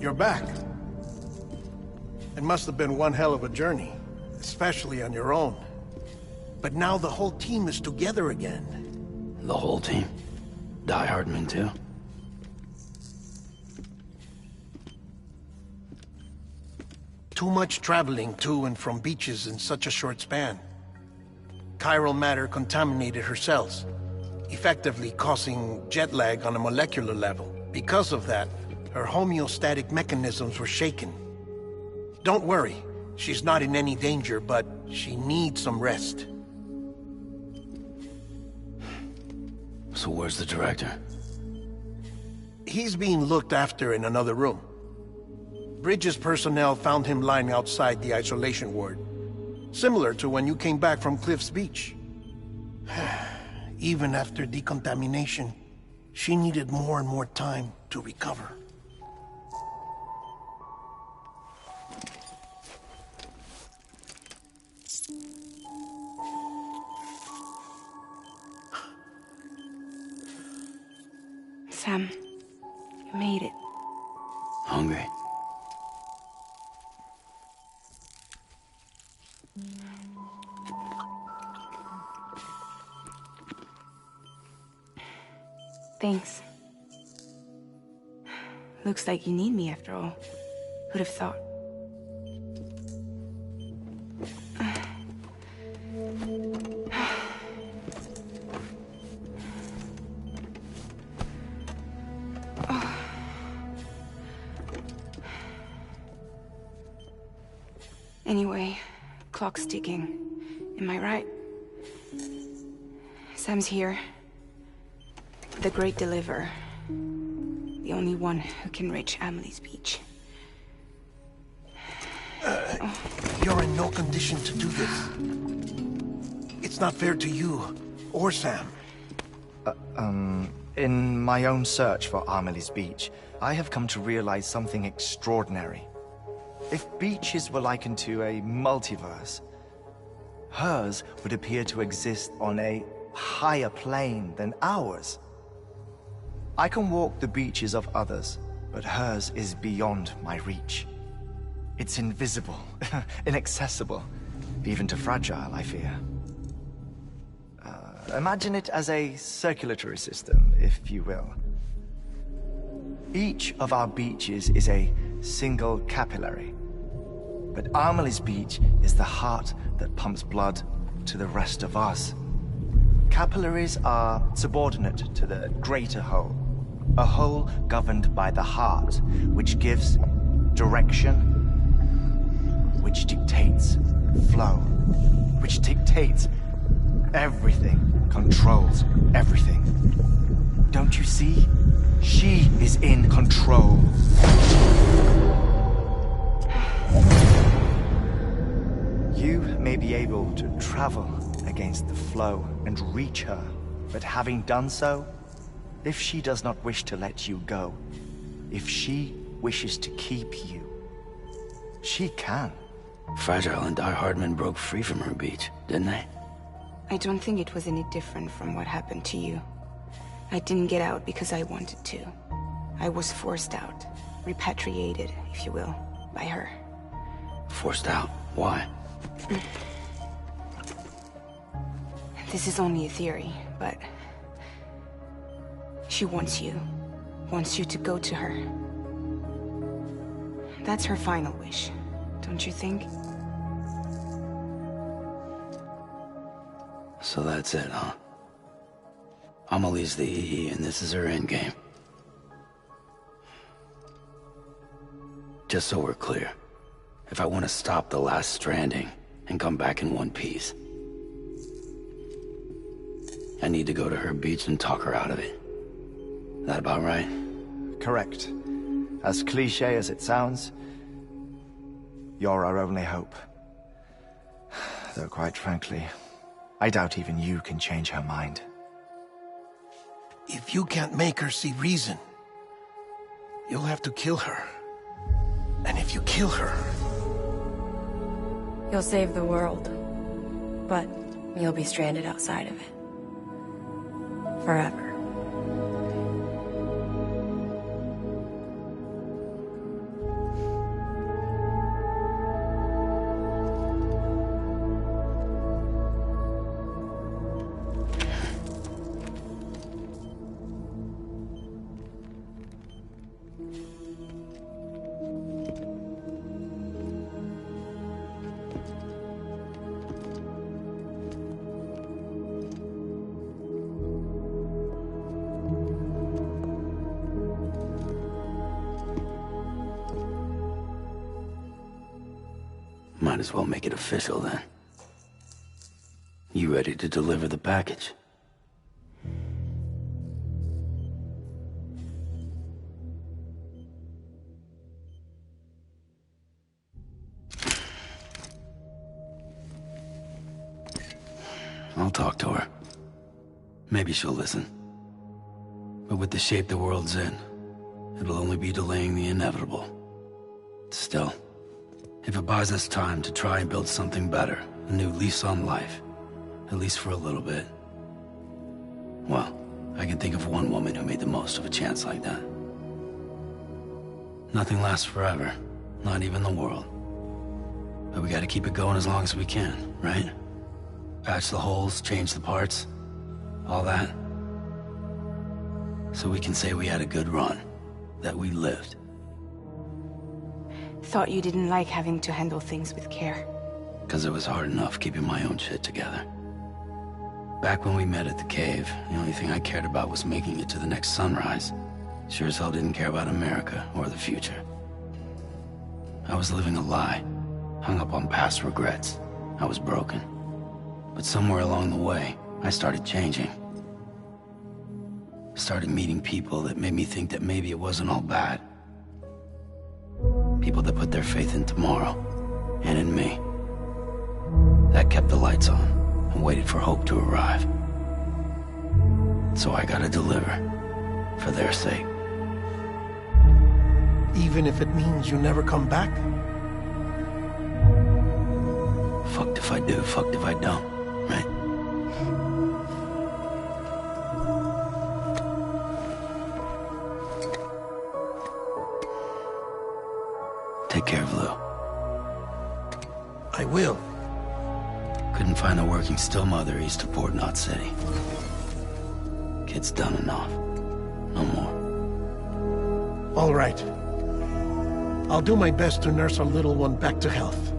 You're back. It must have been one hell of a journey, especially on your own. But now the whole team is together again. The whole team? Die Hardman too? Too much traveling to and from beaches in such a short span. Chiral matter contaminated her cells, effectively causing jet lag on a molecular level. Because of that, her homeostatic mechanisms were shaken. Don't worry, she's not in any danger, but she needs some rest. So where's the director? He's being looked after in another room. Bridges personnel found him lying outside the isolation ward. Similar to when you came back from Cliff's Beach. Even after decontamination, she needed more and more time to recover. Sam, you made it. Hungry? Thanks. Looks like you need me after all. Who'd have thought? Anyway, clock's ticking. Am I right? Sam's here. The Great Deliverer. The only one who can reach Amelie's Beach. You're in no condition to do this. It's not fair to you, or Sam. In my own search for Amelie's Beach, I have come to realize something extraordinary. If beaches were likened to a multiverse, hers would appear to exist on a higher plane than ours. I can walk the beaches of others, but hers is beyond my reach. It's invisible, inaccessible, even to fragile, I fear. Imagine it as a circulatory system, if you will. Each of our beaches is a single capillary, but Amelie's Beach is the heart that pumps blood to the rest of us. Capillaries are subordinate to the greater whole, a whole governed by the heart, which gives direction, which dictates flow, which dictates everything, controls everything. Don't you see? She is in control. You may be able to travel against the flow and reach her, but having done so, if she does not wish to let you go, if she wishes to keep you, she can. Fragile and Die Hardman broke free from her beach, didn't they? I don't think it was any different from what happened to you. I didn't get out because I wanted to. I was forced out, repatriated, if you will, by her. Forced out? Why? This is only a theory, but she wants you to go to her. That's her final wish, don't you think? So that's it, huh? Amelie's the EE, and this is her endgame. Just so we're clear, if I want to stop the last stranding and come back in one piece, I need to go to her beach and talk her out of it. That about right? Correct. As cliché as it sounds, you're our only hope. Though quite frankly, I doubt even you can change her mind. If you can't make her see reason, you'll have to kill her. And if you kill her... You'll save the world, but you'll be stranded outside of it. Forever. Might as well make it official then. You ready to deliver the package? I'll talk to her. Maybe she'll listen. But with the shape the world's in, it'll only be delaying the inevitable. Still, if it buys us time to try and build something better, a new lease on life, at least for a little bit, well, I can think of one woman who made the most of a chance like that. Nothing lasts forever, not even the world. But we gotta keep it going as long as we can, right? Patch the holes, change the parts, all that. So we can say we had a good run, that we lived. Thought you didn't like having to handle things with care. 'Cause it was hard enough keeping my own shit together. Back when we met at the cave, the only thing I cared about was making it to the next sunrise. Sure as hell didn't care about America or the future. I was living a lie, hung up on past regrets. I was broken. But somewhere along the way, I started changing. Started meeting people that made me think that maybe it wasn't all bad. People that put their faith in tomorrow, and in me. That kept the lights on, and waited for hope to arrive. So I gotta deliver, for their sake. Even if it means you never come back? Fucked if I do, fucked if I don't, right? Take care of Lou. I will. Couldn't find a working still mother east of Port Knot City. Kid's done enough. No more. All right. I'll do my best to nurse our little one back to health.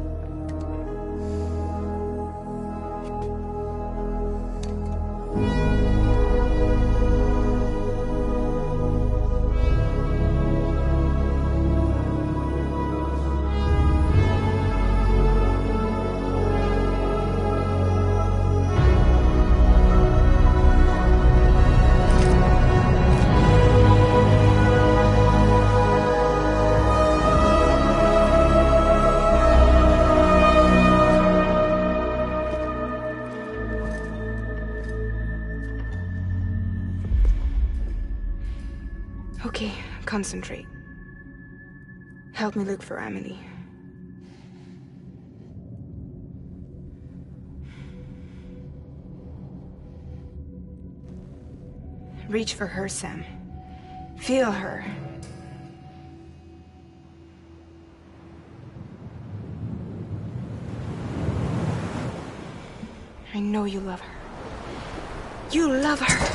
Okay, concentrate. Help me look for Emily. Reach for her, Sam. Feel her. I know you love her. You love her!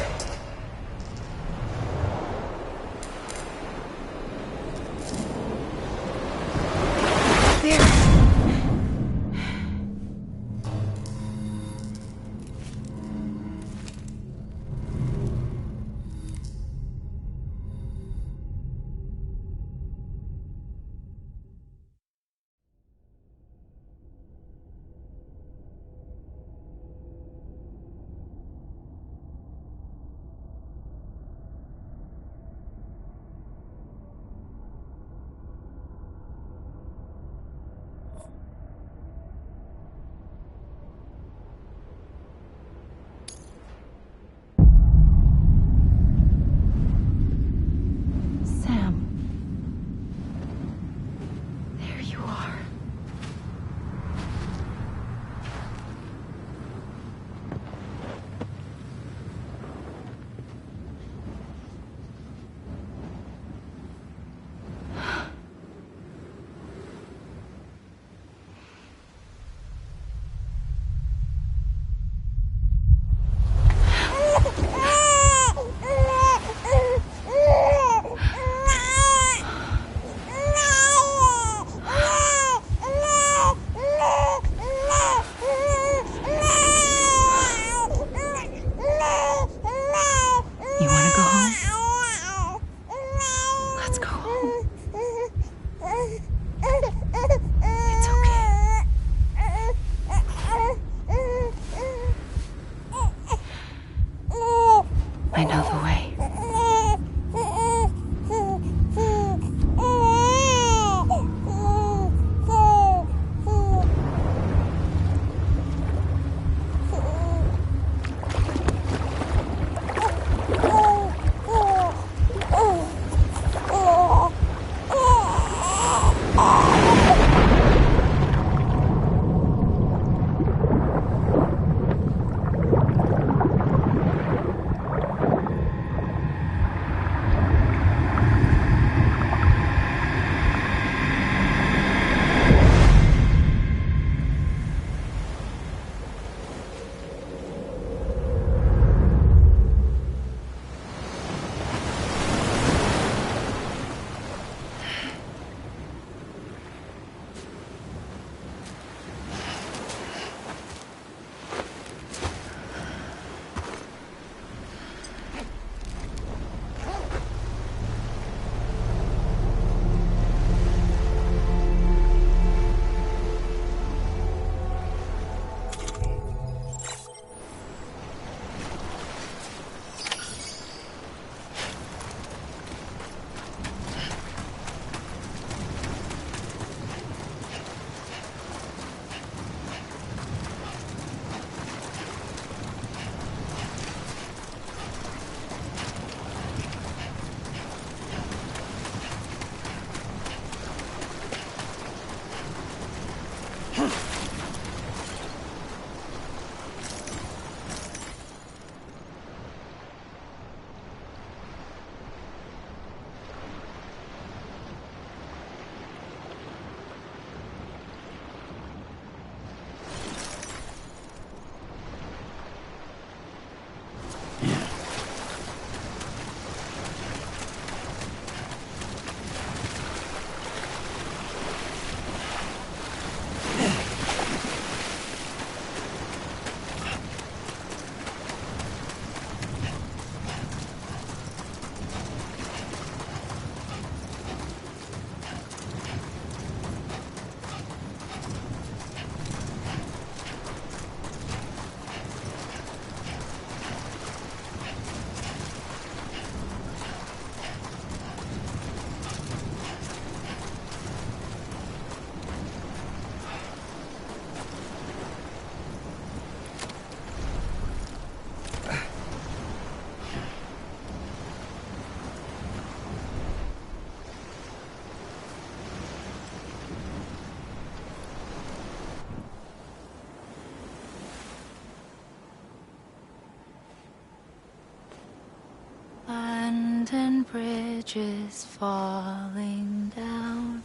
bridges falling down,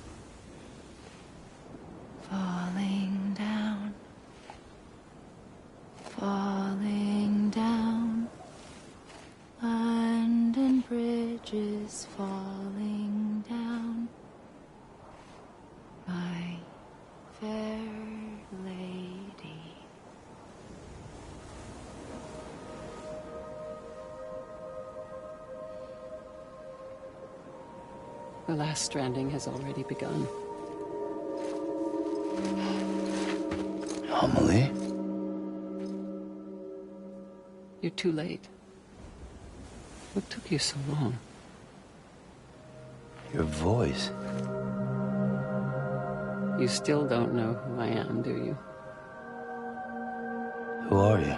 falling down, falling down. London bridges falling down, my fair lady. The last stranding has already begun. Amelie? You're too late. What took you so long? Your voice. You still don't know who I am, do you? Who are you?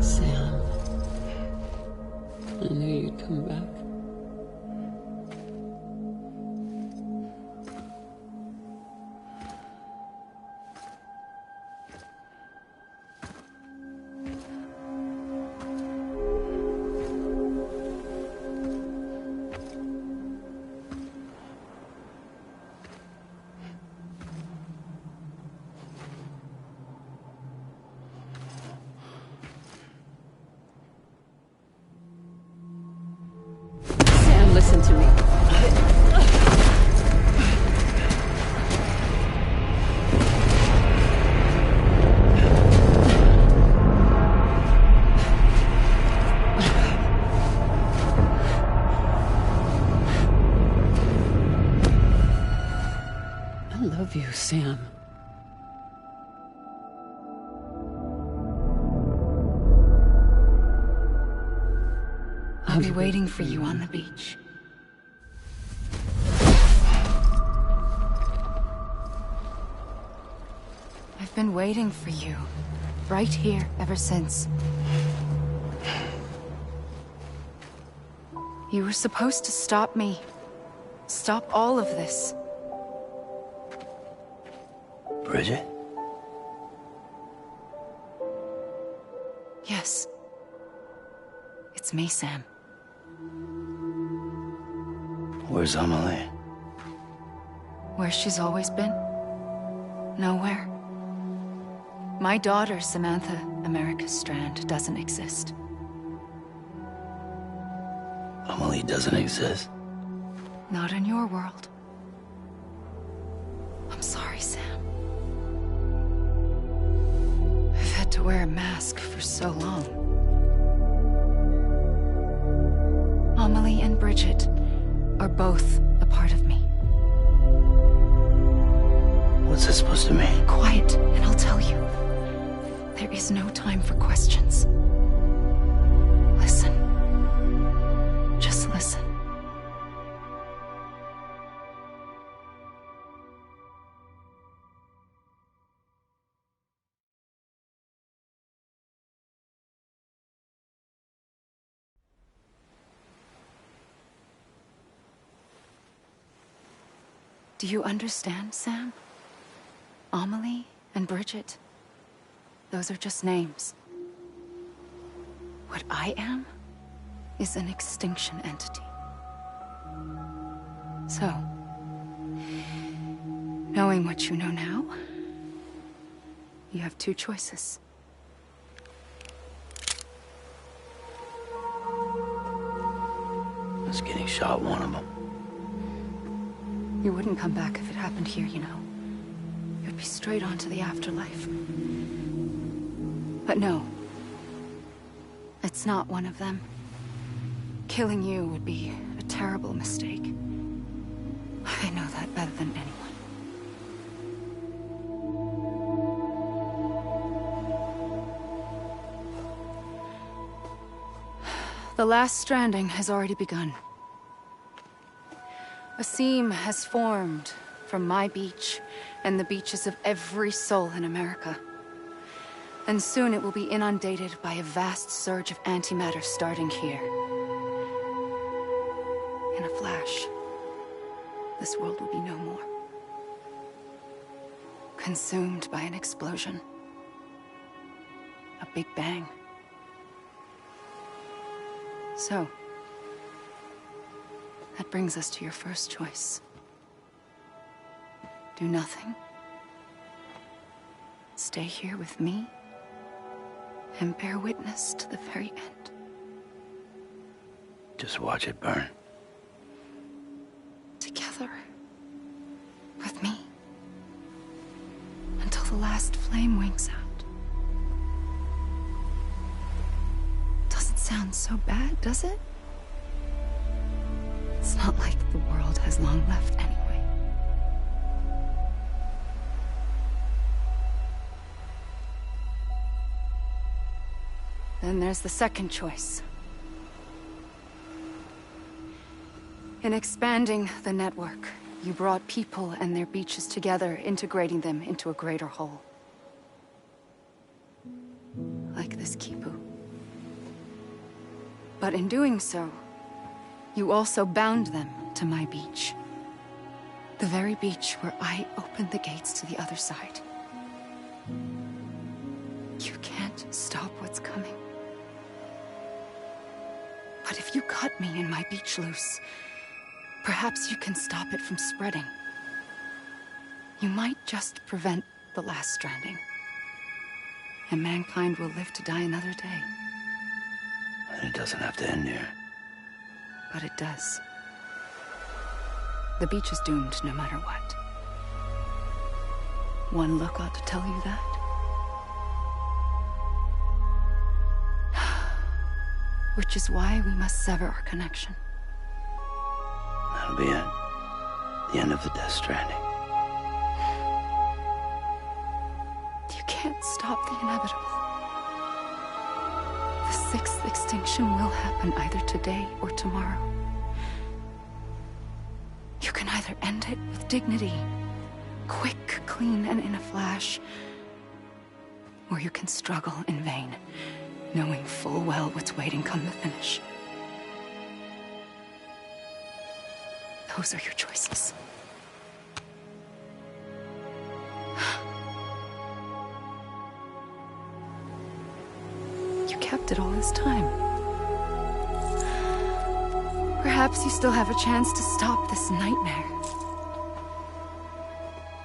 Sam. I knew you'd come back. Sam, listen to me. I love you, Sam. I'll be waiting for you on the beach. I've been waiting for you, right here, ever since. You were supposed to stop me. Stop all of this. Bridget? Yes. It's me, Sam. Where's Amelie? Where she's always been. Nowhere. My daughter, Samantha America Strand, doesn't exist. Amelie doesn't exist? Not in your world. I'm sorry, Sam. I've had to wear a mask for so long. Amelie and Bridget are both a part of me. What's that supposed to mean? Quiet, and I'll tell you. There is no time for questions. Listen. Just listen. Do you understand, Sam? Amelie and Bridget, those are just names. What I am is an extinction entity. So, knowing what you know now, you have two choices. Is getting shot one of them? You wouldn't come back if it happened here, you know. You'd be straight on to the afterlife. But no. It's not one of them. Killing you would be a terrible mistake. I know that better than anyone. The last stranding has already begun. A seam has formed from my beach and the beaches of every soul in America. And soon it will be inundated by a vast surge of antimatter starting here. In a flash, this world will be no more. Consumed by an explosion. A big bang. So, that brings us to your first choice. Do nothing. Stay here with me and bear witness to the very end. Just watch it burn. Together. With me. Until the last flame winks out. Doesn't sound so bad, does it? It's not like the world has long left anyway. Then there's the second choice. In expanding the network, you brought people and their beaches together, integrating them into a greater whole. Like this Kipu. But in doing so, you also bound them to my beach. The very beach where I opened the gates to the other side. You can't stop what's coming. But if you cut me and my beach loose, perhaps you can stop it from spreading. You might just prevent the last stranding. And mankind will live to die another day. And it doesn't have to end here. But it does. The beach is doomed no matter what. One look ought to tell you that. Which is why we must sever our connection. That'll be it. The end of the Death Stranding. You can't stop the inevitable. The sixth extinction will happen either today or tomorrow. You can either end it with dignity, quick, clean, and in a flash, or you can struggle in vain, knowing full well what's waiting come the finish. Those are your choices. You kept it all this time. Perhaps you still have a chance to stop this nightmare.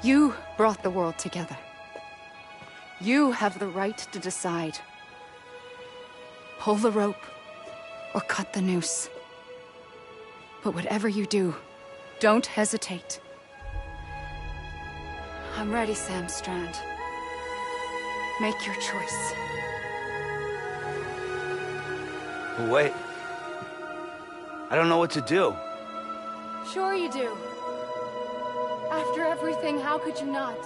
You brought the world together. You have the right to decide. Pull the rope, or cut the noose. But whatever you do, don't hesitate. I'm ready, Sam Strand. Make your choice. But wait. I don't know what to do. Sure you do. After everything, how could you not?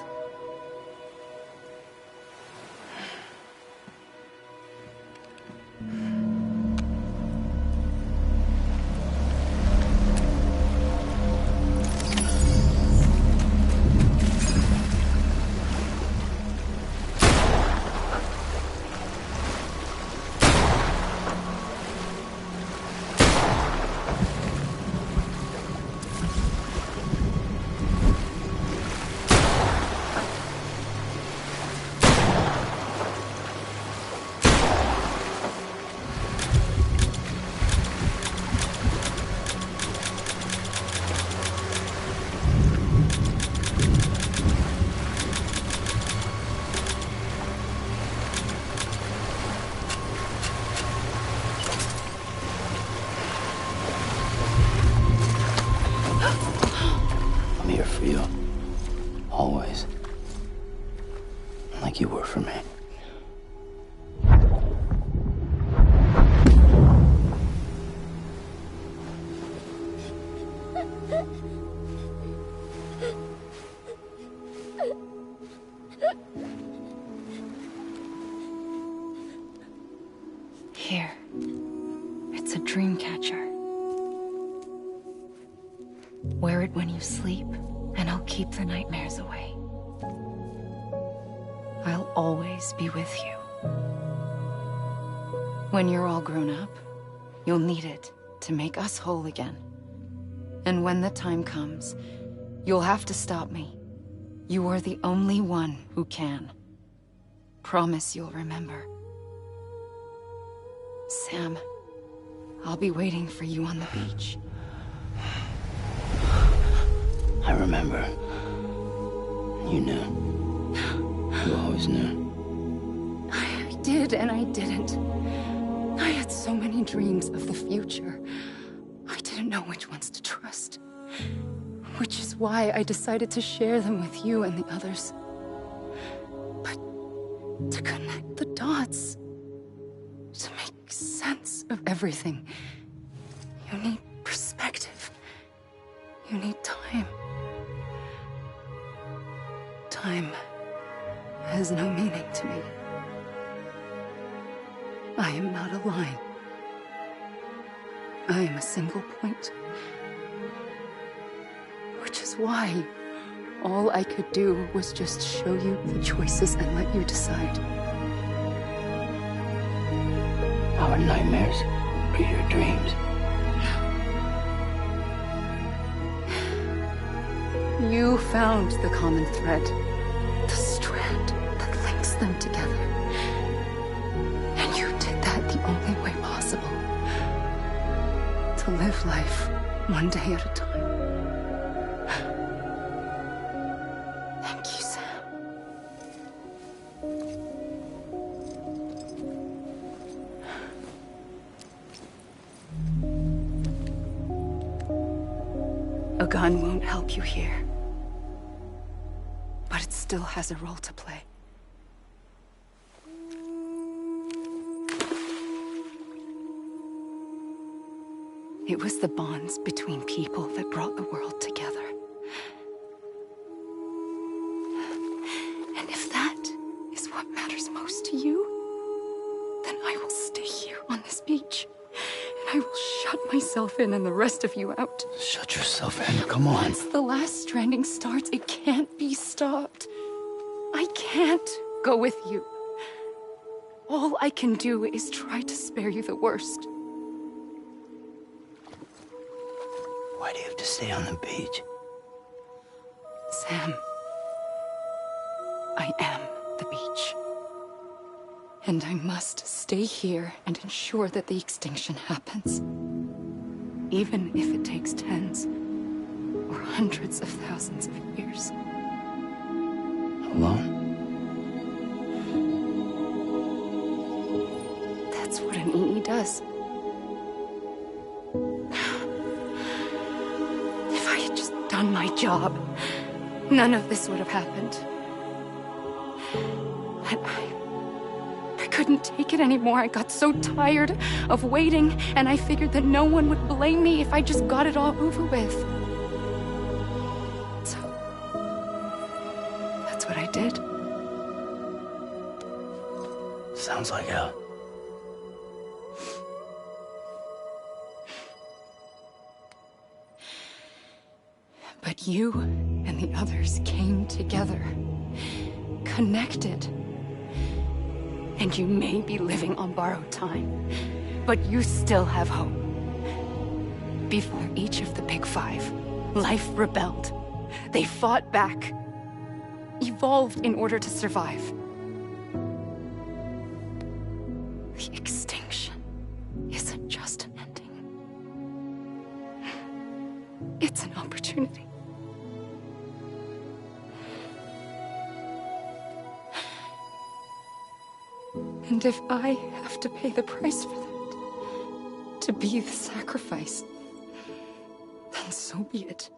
I'm here for you. Always. Like you were for me. Here. It's a dream catcher. Wear it when you sleep, and I'll keep the nightmares away. I'll always be with you. When you're all grown up, you'll need it to make us whole again. And when the time comes, you'll have to stop me. You are the only one who can. Promise you'll remember. Sam, I'll be waiting for you on the beach. I remember. You knew. You always knew. I did and I didn't. I had so many dreams of the future. I didn't know which ones to trust. Which is why I decided to share them with you and the others. But to connect the dots, to make sense of everything, you need perspective. You need time. Time has no meaning to me. I am not a line. I am a single point. Which is why all I could do was just show you the choices and let you decide. Our nightmares or your dreams? You found the common thread, the strand that links them together. And you did that the only way possible. To live life one day at a time. Thank you, Sam. A gun won't help you here. But it still has a role to play. It was the bonds between people that brought the world together. And if that is what matters most to you, then I will stay here on this beach. And I will shut myself in and the rest of you out. Shut yourself in, come on. Once the last stranding starts, it can't be stopped. I can't go with you. All I can do is try to spare you the worst. Why do you have to stay on the beach? Sam, I am the beach. And I must stay here and ensure that the extinction happens. Even if it takes tens or hundreds of thousands of years. Alone? That's what an EE does. If I had just done my job, none of this would have happened. But I couldn't take it anymore. I got so tired of waiting, and I figured that no one would blame me if I just got it all over with. So, that's what I did. Sounds like hell. But you and the others came together, connected. And you may be living on borrowed time, but you still have hope. Before each of the Big Five, life rebelled. They fought back, evolved in order to survive. The extinction isn't just an ending. It's an opportunity. And if I have to pay the price for that, to be the sacrifice, then so be it.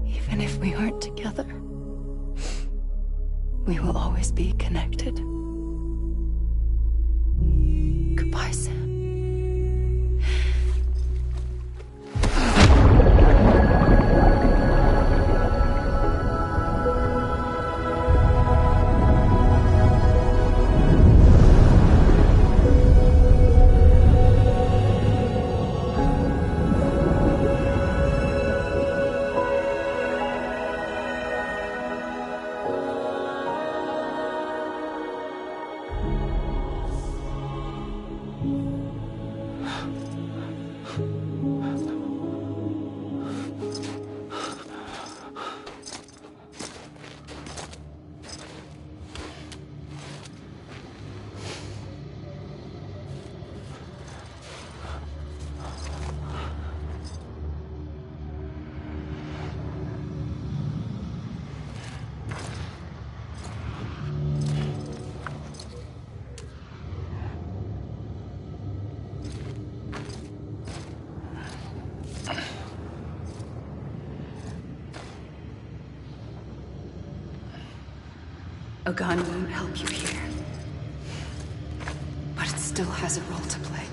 Even if we aren't together, we will always be connected. Goodbye, Sam. A gun won't help you here. But it still has a role to play.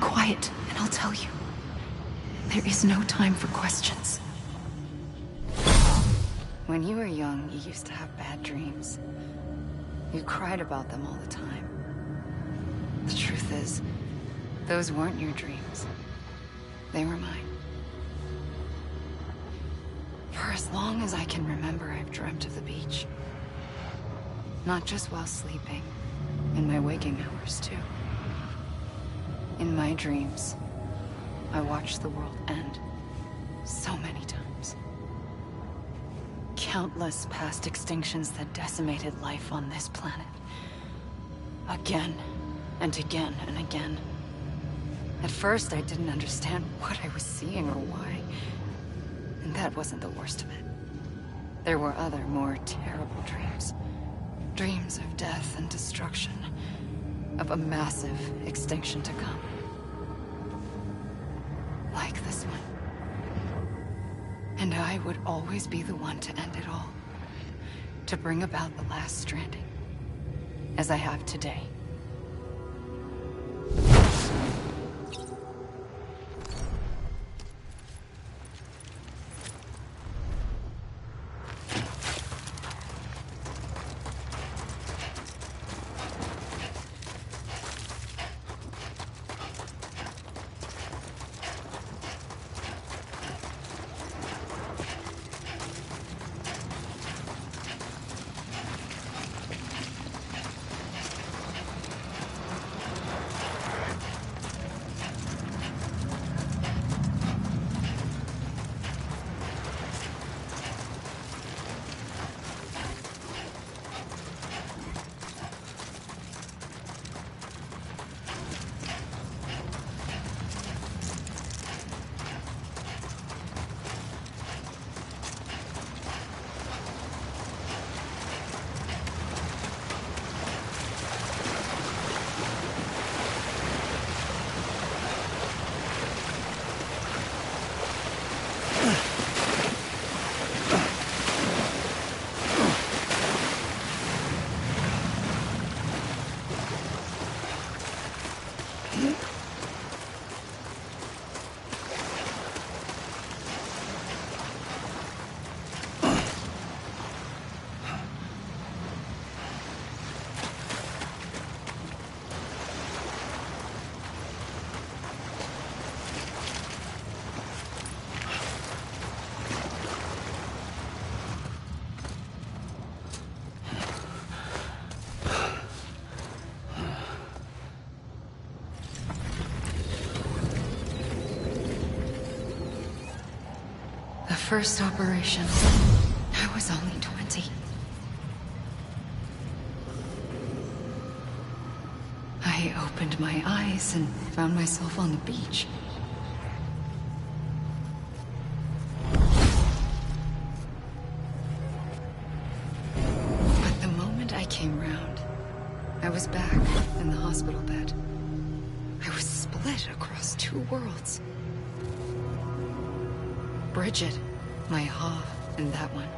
Quiet, and I'll tell you. There is no time for questions. When you were young, you used to have bad dreams. You cried about them all the time. The truth is, those weren't your dreams. They were mine. For as long as I can remember, I've dreamt of the beach. Not just while sleeping, in my waking hours too. In my dreams, I watched the world end so many times. Countless past extinctions that decimated life on this planet. Again, and again, and again. At first, I didn't understand what I was seeing or why. And that wasn't the worst of it. There were other, more terrible dreams. Dreams of death and destruction. Of a massive extinction to come. Like this one. And I would always be the one to end it all. To bring about the last stranding. As I have today. first operation, I was only 20. I opened my eyes and found myself on the beach. But the moment I came round, I was back in the hospital bed. I was split across two worlds. Bridget, my Ha in that one.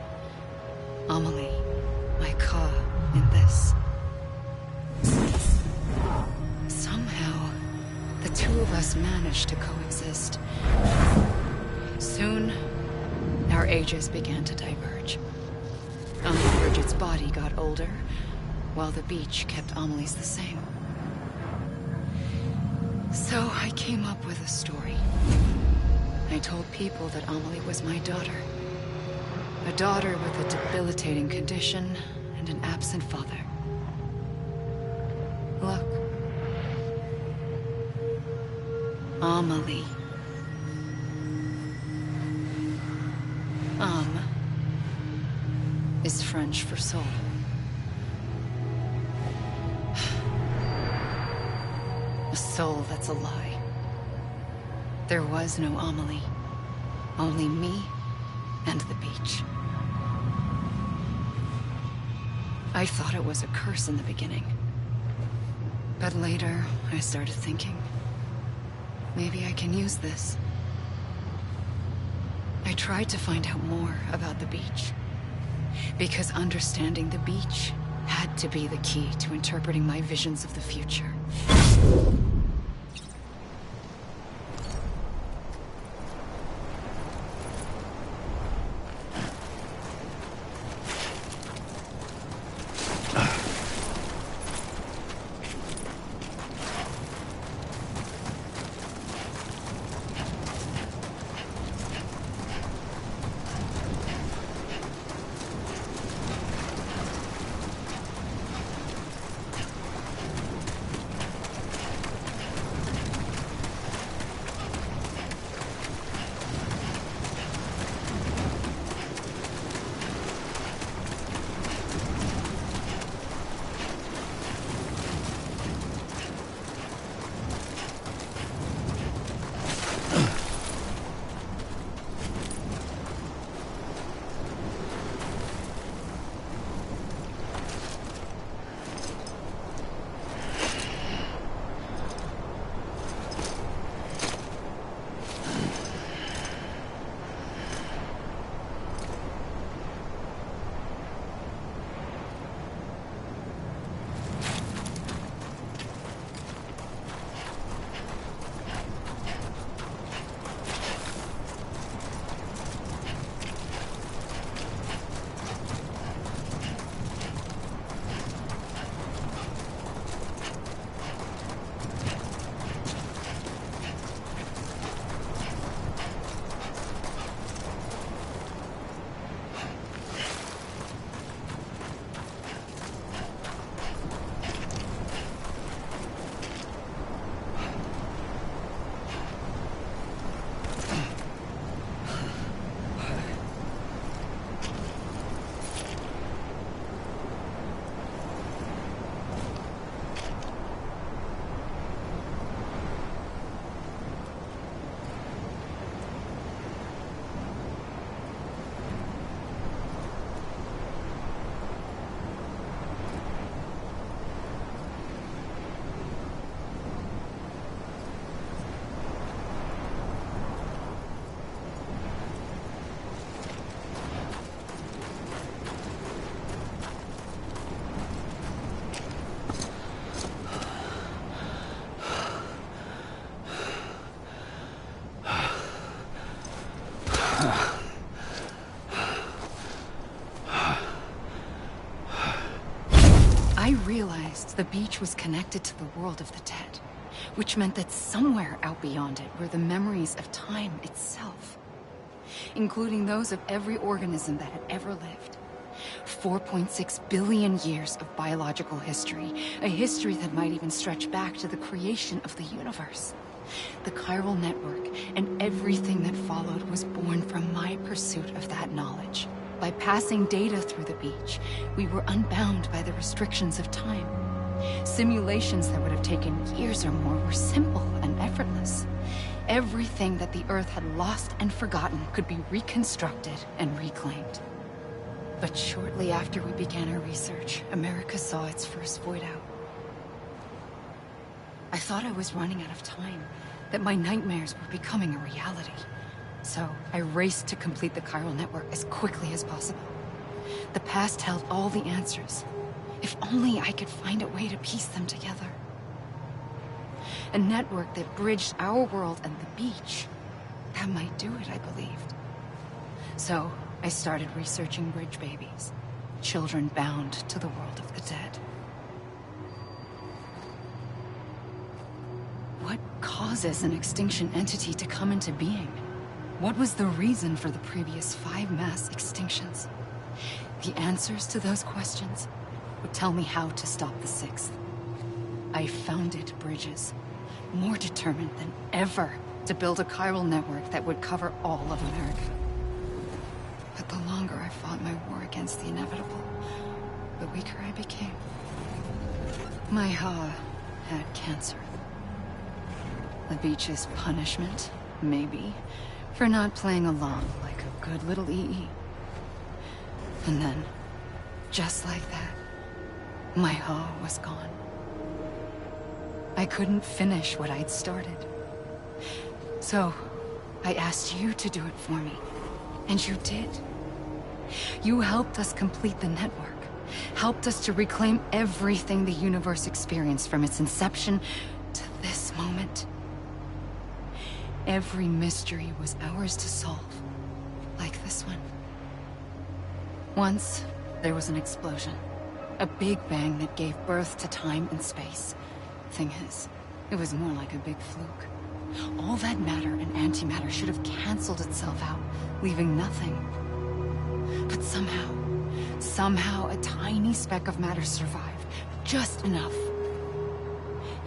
Amelie, my Ka in this. Somehow, the two of us managed to coexist. Soon, our ages began to diverge. Bridget's body got older, while the beach kept Amelie's the same. So I came up with a story. I told people that Amelie was my daughter. A daughter with a debilitating condition and an absent father. Look. Amelie. Is French for soul. A soul that's a lie. There was no Amelie. Only me and the beach. I thought it was a curse in the beginning. But later, I started thinking, maybe I can use this. I tried to find out more about the beach. Because understanding the beach had to be the key to interpreting my visions of the future. I realized the beach was connected to the world of the dead, which meant that somewhere out beyond it were the memories of time itself, including those of every organism that had ever lived. 4.6 billion years of biological history, a history that might even stretch back to the creation of the universe. The chiral network and everything that followed was born from my pursuit of that knowledge. By passing data through the beach, we were unbound by the restrictions of time. Simulations that would have taken years or more were simple and effortless. Everything that the Earth had lost and forgotten could be reconstructed and reclaimed. But shortly after we began our research, America saw its first void out. I thought I was running out of time, that my nightmares were becoming a reality. So I raced to complete the chiral network as quickly as possible. The past held all the answers. If only I could find a way to piece them together. A network that bridged our world and the beach. That might do it, I believed. So I started researching bridge babies, children bound to the world of the dead. What causes an extinction entity to come into being? What was the reason for the previous 5 mass extinctions? The answers to those questions would tell me how to stop the 6th. I founded bridges, more determined than ever to build a chiral network that would cover all of America. But the longer I fought my war against the inevitable, the weaker I became. My Ha had cancer. The beach's punishment, maybe, for not playing along like a good little EE. And then, just like that, my Ha was gone. I couldn't finish what I'd started. So, I asked you to do it for me, and you did. You helped us complete the network, helped us to reclaim everything the universe experienced from its inception to this moment. Every mystery was ours to solve, like this one. Once, there was an explosion. A big bang that gave birth to time and space. Thing is, it was more like a big fluke. All that matter and antimatter should have canceled itself out, leaving nothing. But somehow a tiny speck of matter survived. Just enough.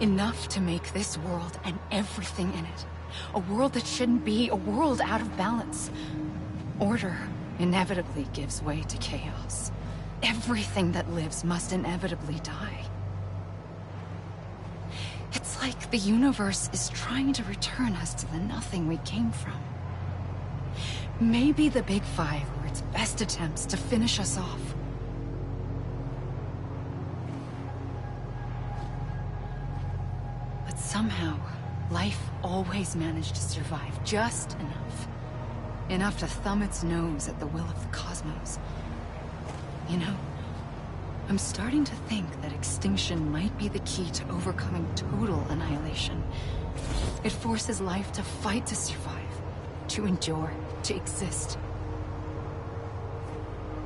Enough to make this world and everything in it. A world that shouldn't be, a world out of balance. Order inevitably gives way to chaos. Everything that lives must inevitably die. It's like the universe is trying to return us to the nothing we came from. Maybe the Big Five were its best attempts to finish us off. But somehow, life always managed to survive just enough. Enough to thumb its nose at the will of the cosmos. You know, I'm starting to think that extinction might be the key to overcoming total annihilation. It forces life to fight to survive, to endure, to exist.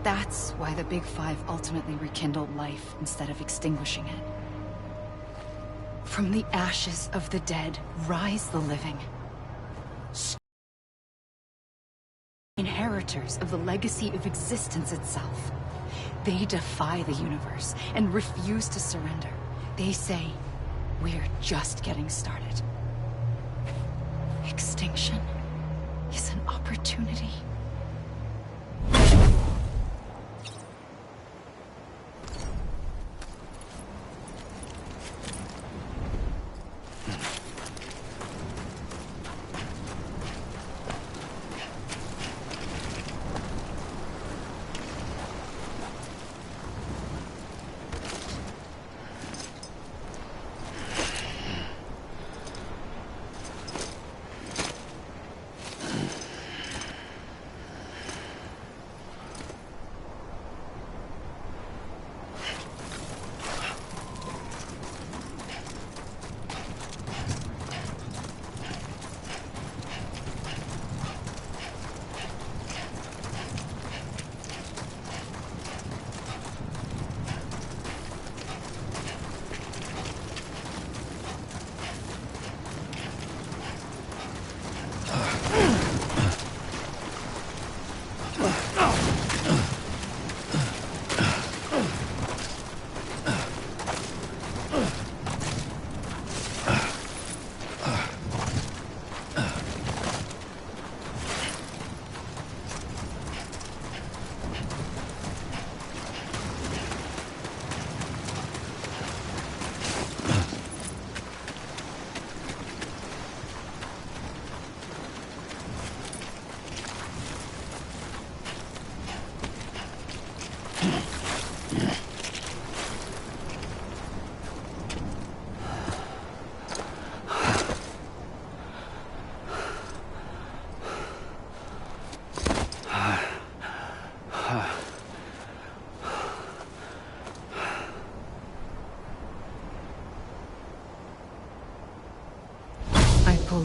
That's why the Big Five ultimately rekindled life instead of extinguishing it. From the ashes of the dead, rise the living. Inheritors of the legacy of existence itself. They defy the universe and refuse to surrender. They say, we're just getting started. Extinction is an opportunity.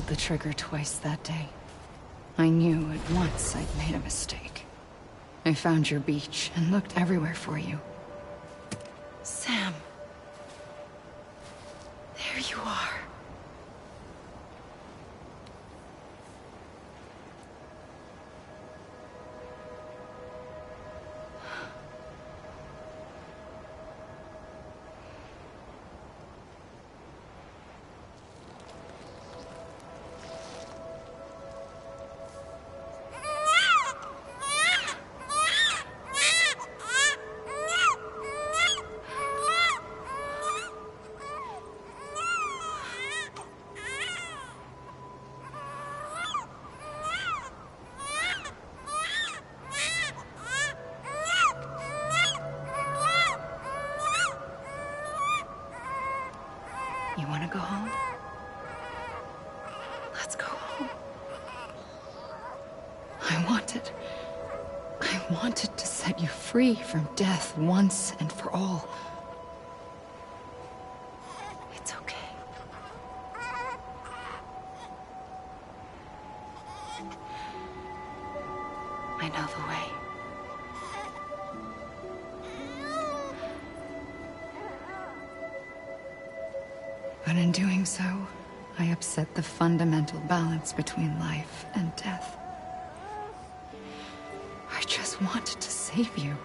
the trigger twice that day. I knew at once I'd made a mistake. I found your beach and looked everywhere for you. Sam. There you are. You want to go home? Let's go home. I wanted to set you free from death once and for all. It's okay. I know the way. But in doing so, I upset the fundamental balance between life and death. I just wanted to save you.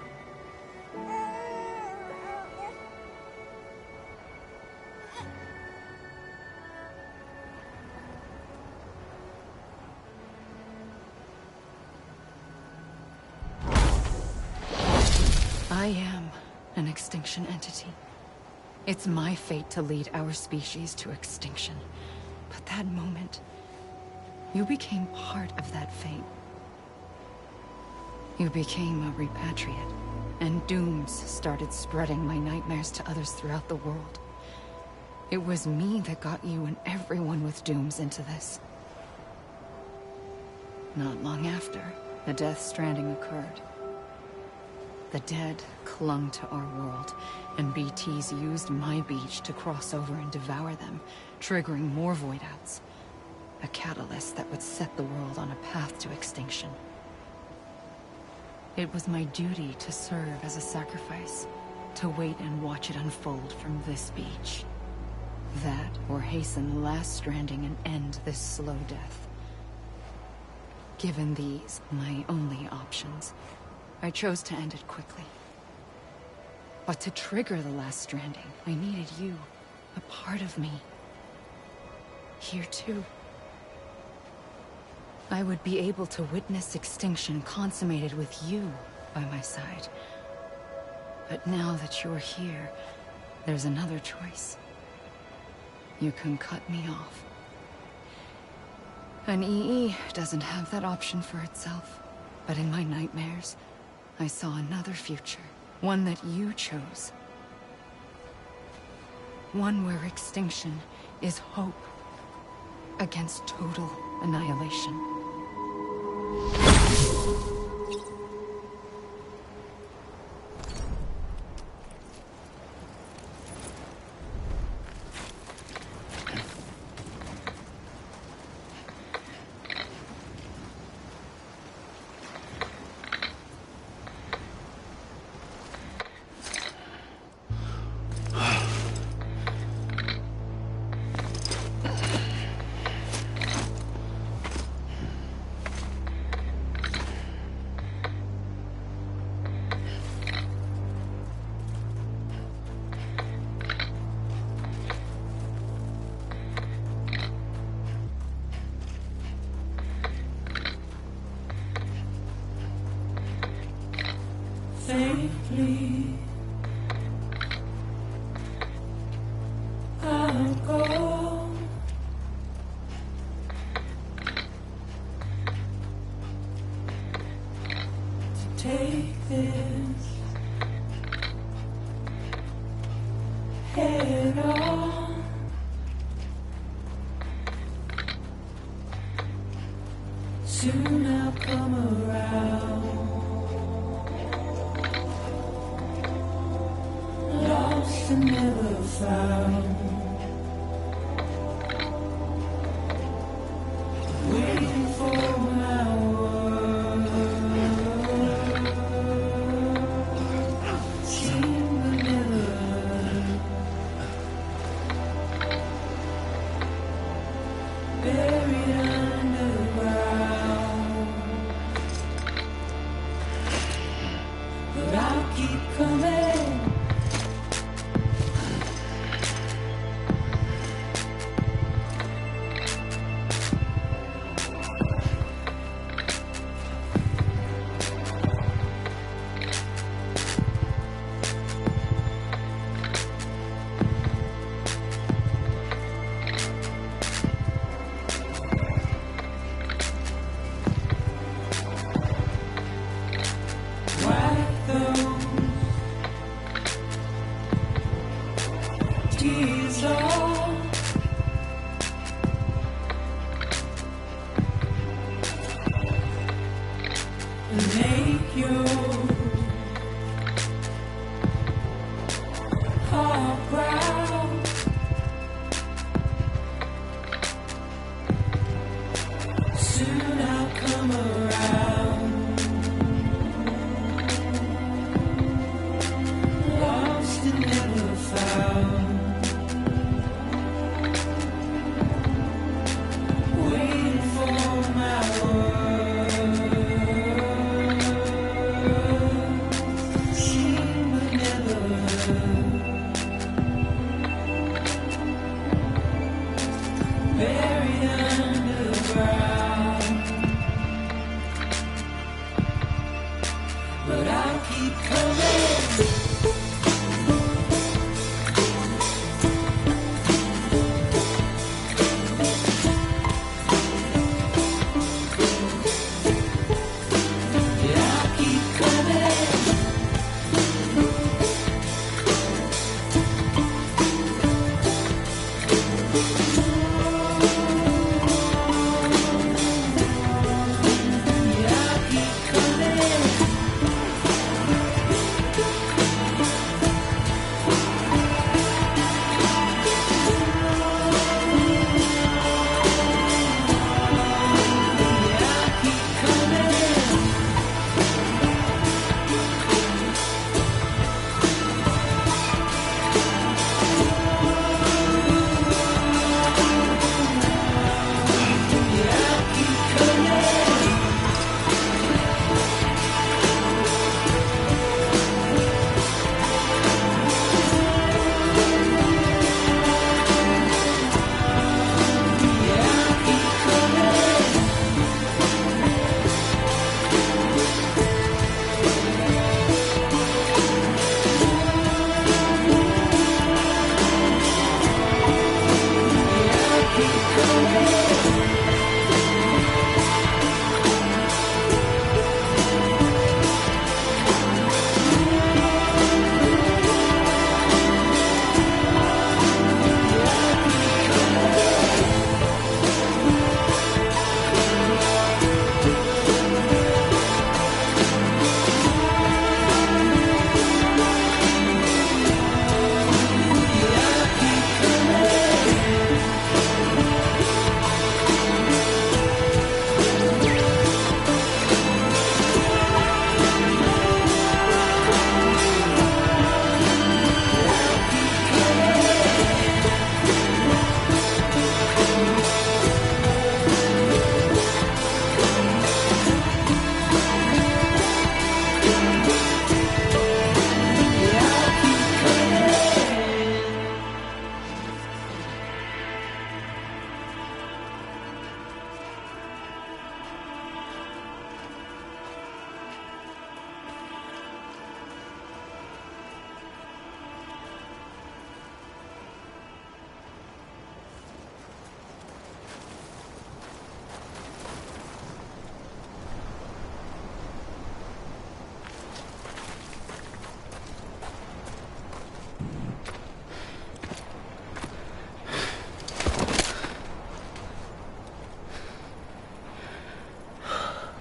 I am an extinction entity. It's my fate to lead our species to extinction. But that moment, you became part of that fate. You became a repatriate, and dooms started spreading my nightmares to others throughout the world. It was me that got you and everyone with dooms into this. Not long after, the Death Stranding occurred. The dead clung to our world, and BTs used my beach to cross over and devour them, triggering more void-outs. A catalyst that would set the world on a path to extinction. It was my duty to serve as a sacrifice, to wait and watch it unfold from this beach. That, or hasten the last stranding and end this slow death. Given these, my only options, I chose to end it quickly. But to trigger the last stranding, I needed you, a part of me. Here too. I would be able to witness extinction consummated with you by my side. But now that you're here, there's another choice. You can cut me off. An EE doesn't have that option for itself. But in my nightmares, I saw another future. One that you chose. One where extinction is hope against total annihilation. Safely, I'll go. To take this head on. Soon I'll come around. Lost and never found. come around. Lost and never found. Waiting for my world. Seen but never heard. Buried underground. But I'll keep coming.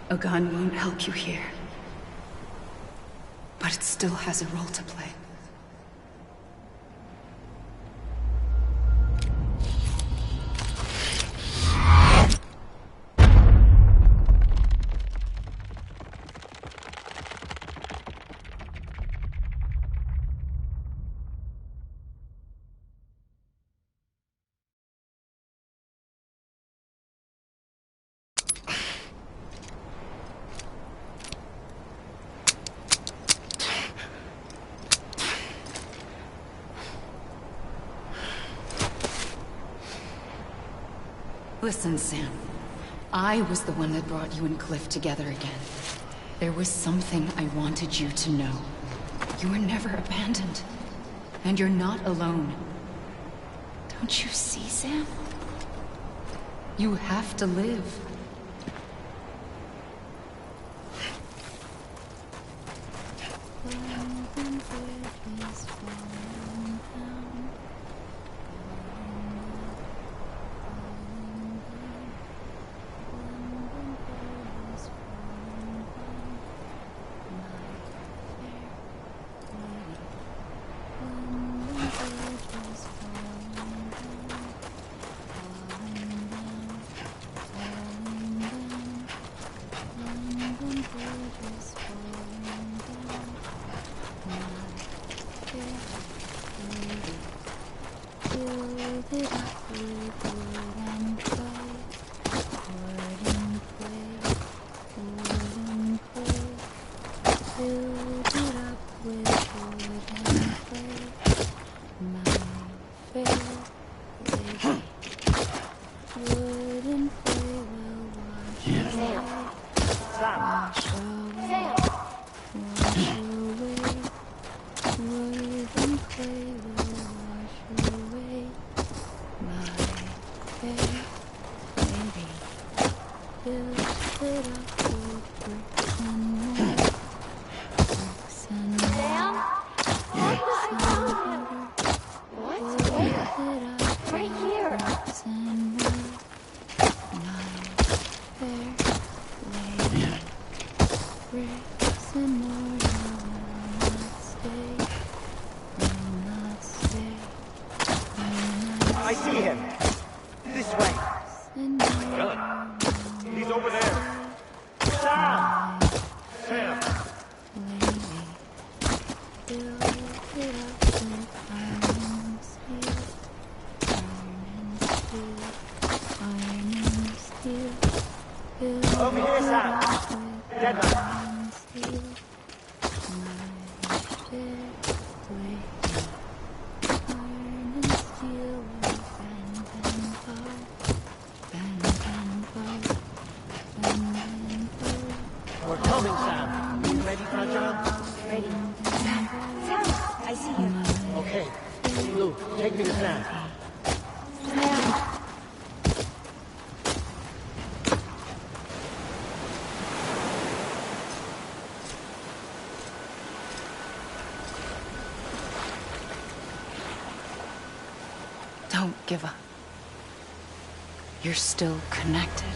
A gun won't help you here. But it still has a role to play. Listen, Sam. I was the one that brought you and Cliff together again. There was something I wanted you to know. You were never abandoned. And you're not alone. Don't you see, Sam? You have to live. I see him. This way. Really? He's over there. Sam! Sam! Over here, Sam. Deadman. We're coming, Sam. You ready for a job? Ready. Sam, I see you. Okay. Lou, take me to Sam. Don't give up. You're still connected.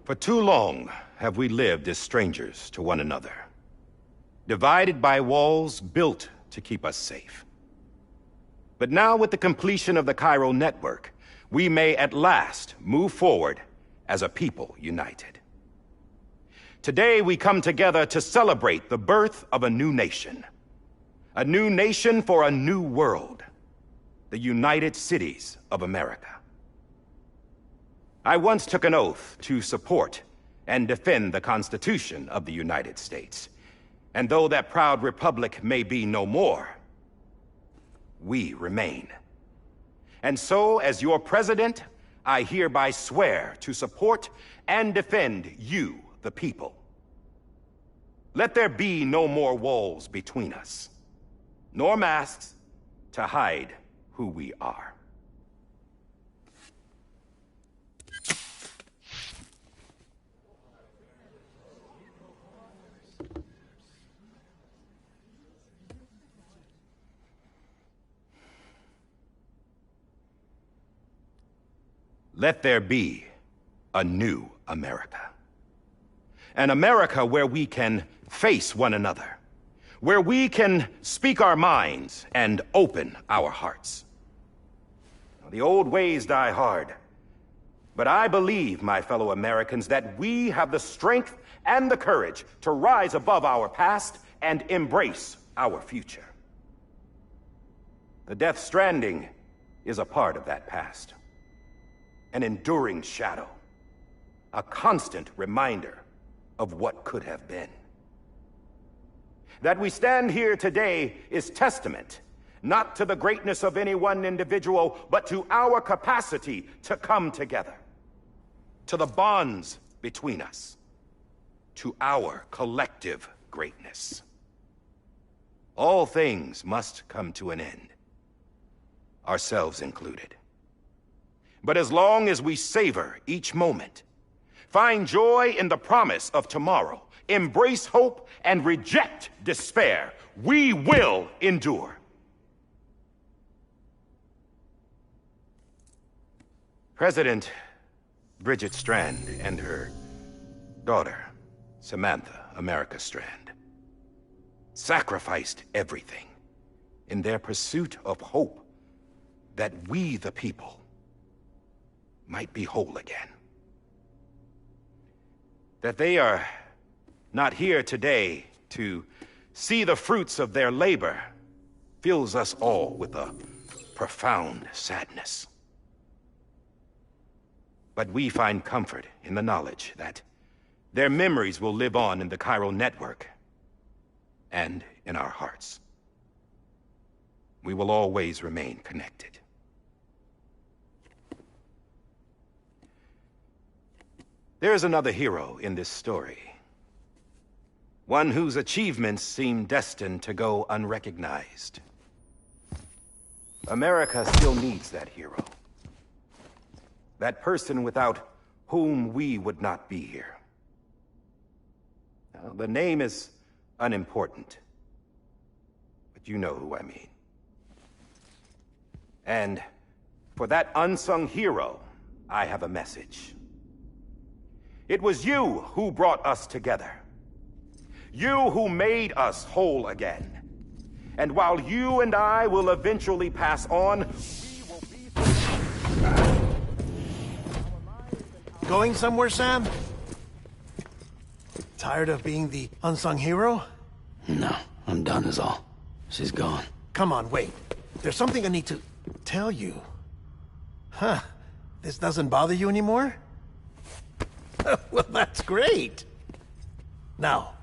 For too long have we lived as strangers to one another, divided by walls built to keep us safe. But now, with the completion of the chiral network, we may at last move forward as a people united. Today we come together to celebrate the birth of a new nation for a new world, the United Cities of America. I once took an oath to support and defend the Constitution of the United States. And though that proud republic may be no more, we remain. And so, as your president, I hereby swear to support and defend you, the people. Let there be no more walls between us, nor masks to hide who we are. Let there be a new America. An America where we can face one another, where we can speak our minds and open our hearts. The old ways die hard, but I believe, my fellow Americans, that we have the strength and the courage to rise above our past and embrace our future. The Death Stranding is a part of that past. An enduring shadow, a constant reminder of what could have been. That we stand here today is testament, not to the greatness of any one individual, but to our capacity to come together, to the bonds between us, to our collective greatness. All things must come to an end, ourselves included. But as long as we savor each moment, find joy in the promise of tomorrow, embrace hope, and reject despair, we will endure. President Bridget Strand and her daughter, Samantha America Strand, sacrificed everything in their pursuit of hope that we, the people, might be whole again. That they are not here today to see the fruits of their labor fills us all with a profound sadness. But we find comfort in the knowledge that their memories will live on in the chiral network and in our hearts. We will always remain connected. There's another hero in this story. One whose achievements seem destined to go unrecognized. America still needs that hero. That person without whom we would not be here. Now, the name is unimportant, but you know who I mean. And for that unsung hero, I have a message. It was you who brought us together. You who made us whole again. And while you and I will eventually pass on, we will be... Going somewhere, Sam? Tired of being the unsung hero? No, I'm done is all. She's gone. Come on, wait. There's something I need to tell you. Huh. This doesn't bother you anymore? Well, that's great. Now,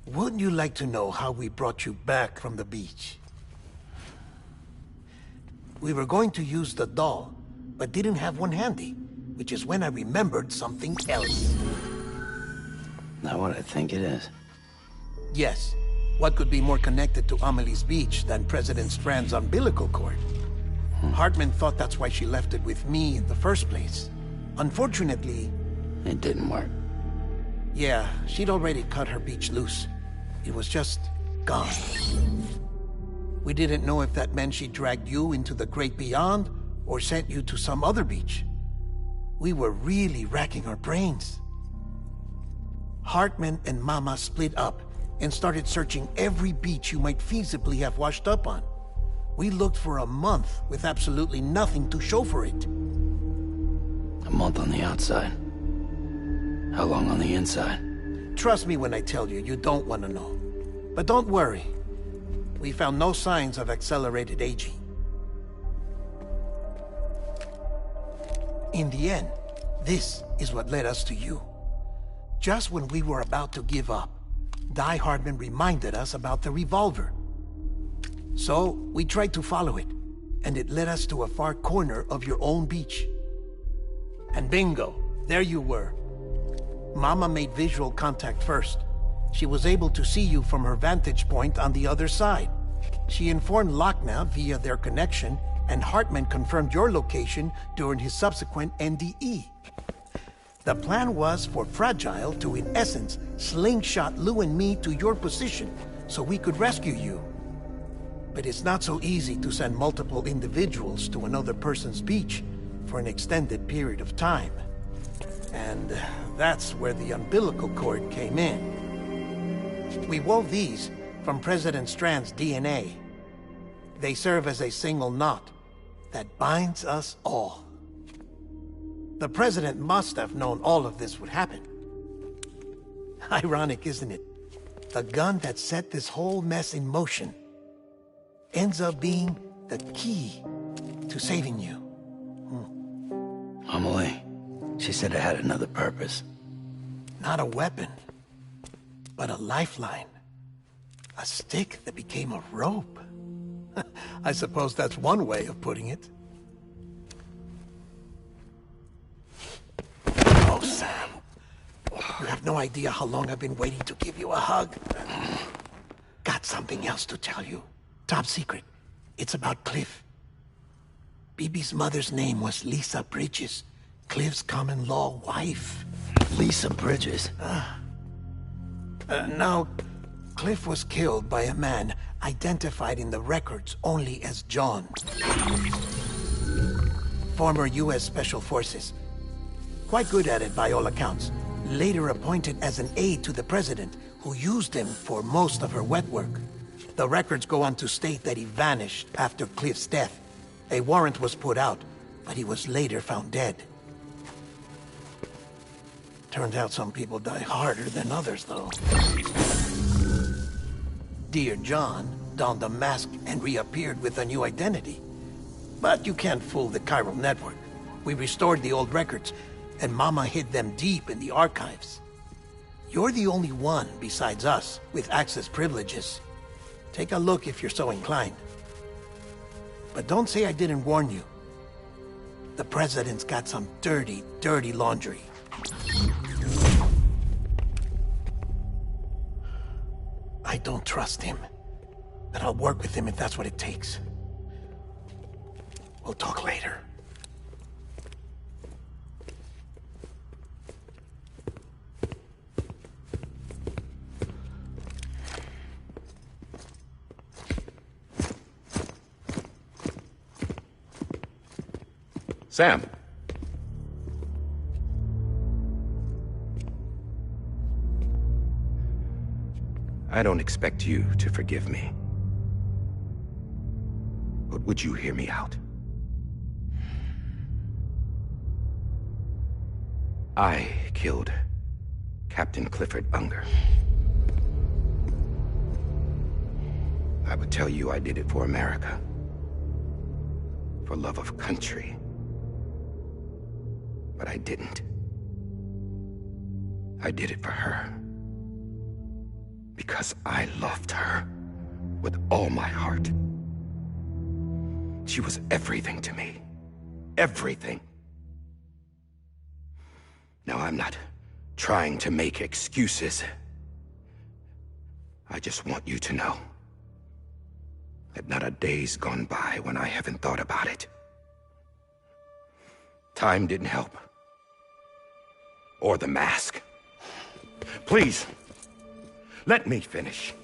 wouldn't you like to know how we brought you back from the beach? We were going to use the doll, but didn't have one handy, which is when I remembered something else. Not what I think it is. Yes. What could be more connected to Amelie's beach than President Strand's umbilical cord? Hartman thought that's why she left it with me in the first place. Unfortunately... It didn't work. Yeah, she'd already cut her beach loose. It was just gone. We didn't know if that meant she dragged you into the great beyond, or sent you to some other beach. We were really racking our brains. Hartman and Mama split up and started searching every beach you might feasibly have washed up on. We looked for a month with absolutely nothing to show for it. A month on the outside. How long on the inside? Trust me when I tell you, you don't want to know. But don't worry. We found no signs of accelerated aging. In the end, this is what led us to you. Just when we were about to give up, Die Hartman reminded us about the revolver. So, we tried to follow it, and it led us to a far corner of your own beach. And bingo, there you were. Mama made visual contact first. She was able to see you from her vantage point on the other side. She informed Wagner via their connection, and Hartman confirmed your location during his subsequent NDE. The plan was for Fragile to, in essence, slingshot Lou and me to your position so we could rescue you. But it's not so easy to send multiple individuals to another person's beach for an extended period of time. And that's where the umbilical cord came in. We wove these from President Strand's DNA. They serve as a single knot that binds us all. The President must have known all of this would happen. Ironic, isn't it? The gun that set this whole mess in motion ends up being the key to saving you. Amelie, she said it had another purpose. Not a weapon, but a lifeline. A stick that became a rope. I suppose that's one way of putting it. Oh, Sam. You have no idea how long I've been waiting to give you a hug. Got something else to tell you. Top secret. It's about Cliff. BB's mother's name was Lisa Bridges, Cliff's common-law wife. Lisa Bridges? Now, Cliff was killed by a man identified in the records only as John. Former U.S. Special Forces. Quite good at it by all accounts. Later appointed as an aide to the President, who used him for most of her wet work. The records go on to state that he vanished after Cliff's death. A warrant was put out, but he was later found dead. Turns out some people die harder than others, though. Dear John donned a mask and reappeared with a new identity. But you can't fool the chiral network. We restored the old records, and Mama hid them deep in the archives. You're the only one, besides us, with access privileges. Take a look if you're so inclined. But don't say I didn't warn you. The President's got some dirty, dirty laundry. I don't trust him, but I'll work with him if that's what it takes. We'll talk later. Sam. I don't expect you to forgive me. But would you hear me out? I killed Captain Clifford Unger. I would tell you I did it for America. For love of country. But I didn't. I did it for her. Because I loved her with all my heart. She was everything to me. Everything. Now, I'm not trying to make excuses. I just want you to know that not a day's gone by when I haven't thought about it. Time didn't help. Or the mask. Please, let me finish.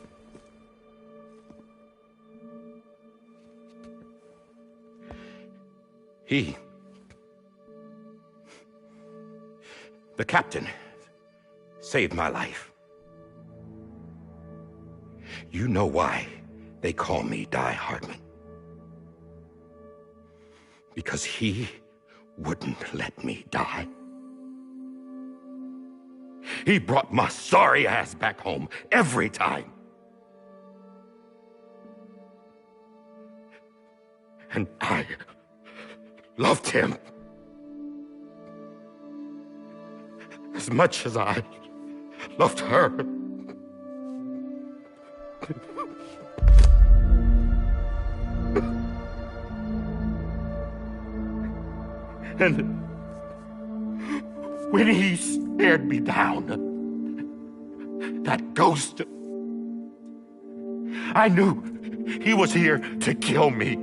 The captain, saved my life. You know why they call me Die Hartman. Because he wouldn't let me die. He brought my sorry ass back home every time. And I loved him as much as I loved her. And When he stared me down, that ghost, I knew he was here to kill me,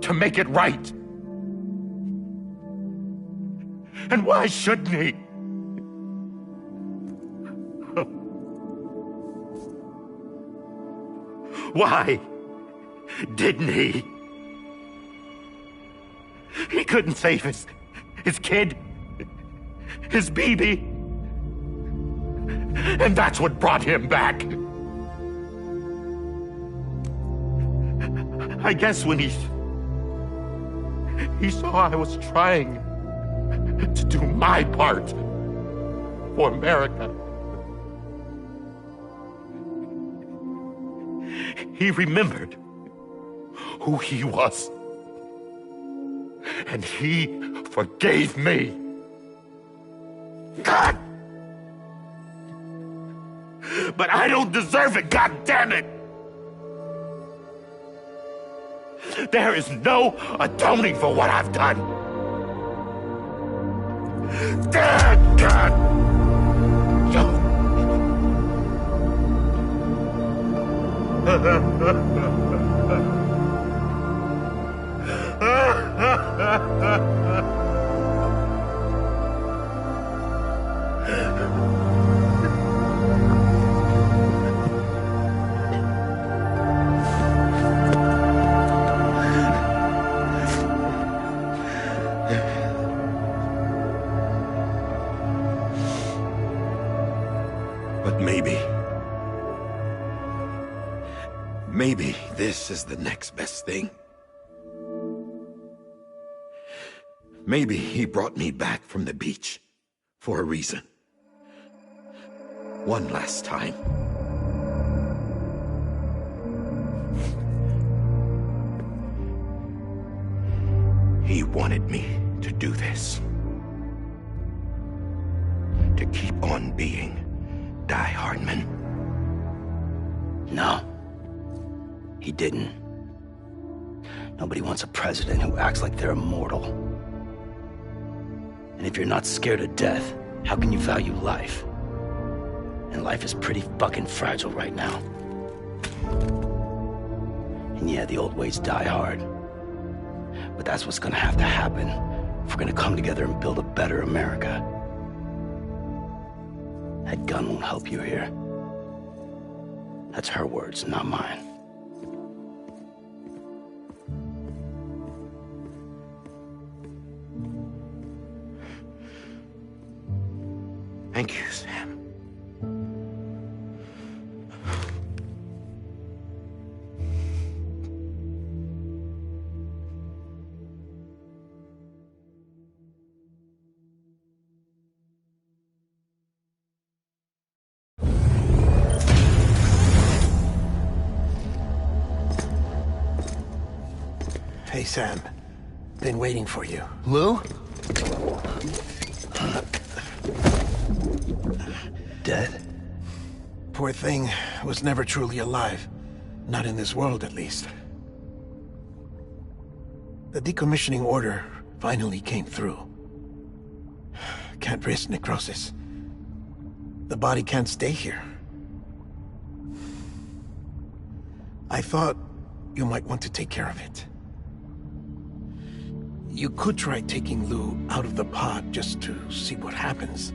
to make it right. And why shouldn't he? Why didn't he? He couldn't save his kid, his baby. And that's what brought him back. I guess when he saw I was trying to do my part for America, he remembered who he was. And he forgave me. God! But I don't deserve it, God damn it! There is no atoning for what I've done. Damn God! But maybe this is the next best thing. Maybe he brought me back from the beach for a reason. One last time. He wanted me to do this. To keep on being Die Hardman. No. He didn't. Nobody wants a president who acts like they're immortal. And if you're not scared of death, how can you value life? And life is pretty fucking fragile right now. And yeah, the old ways die hard. But that's what's gonna have to happen if we're gonna come together and build a better America. That gun won't help you here. That's her words, not mine. Thank you, Sam. Hey, Sam. Been waiting for you. Lou? Dead? Poor thing was never truly alive. Not in this world, at least. The decommissioning order finally came through. Can't risk necrosis. The body can't stay here. I thought you might want to take care of it. You could try taking Lou out of the pod just to see what happens.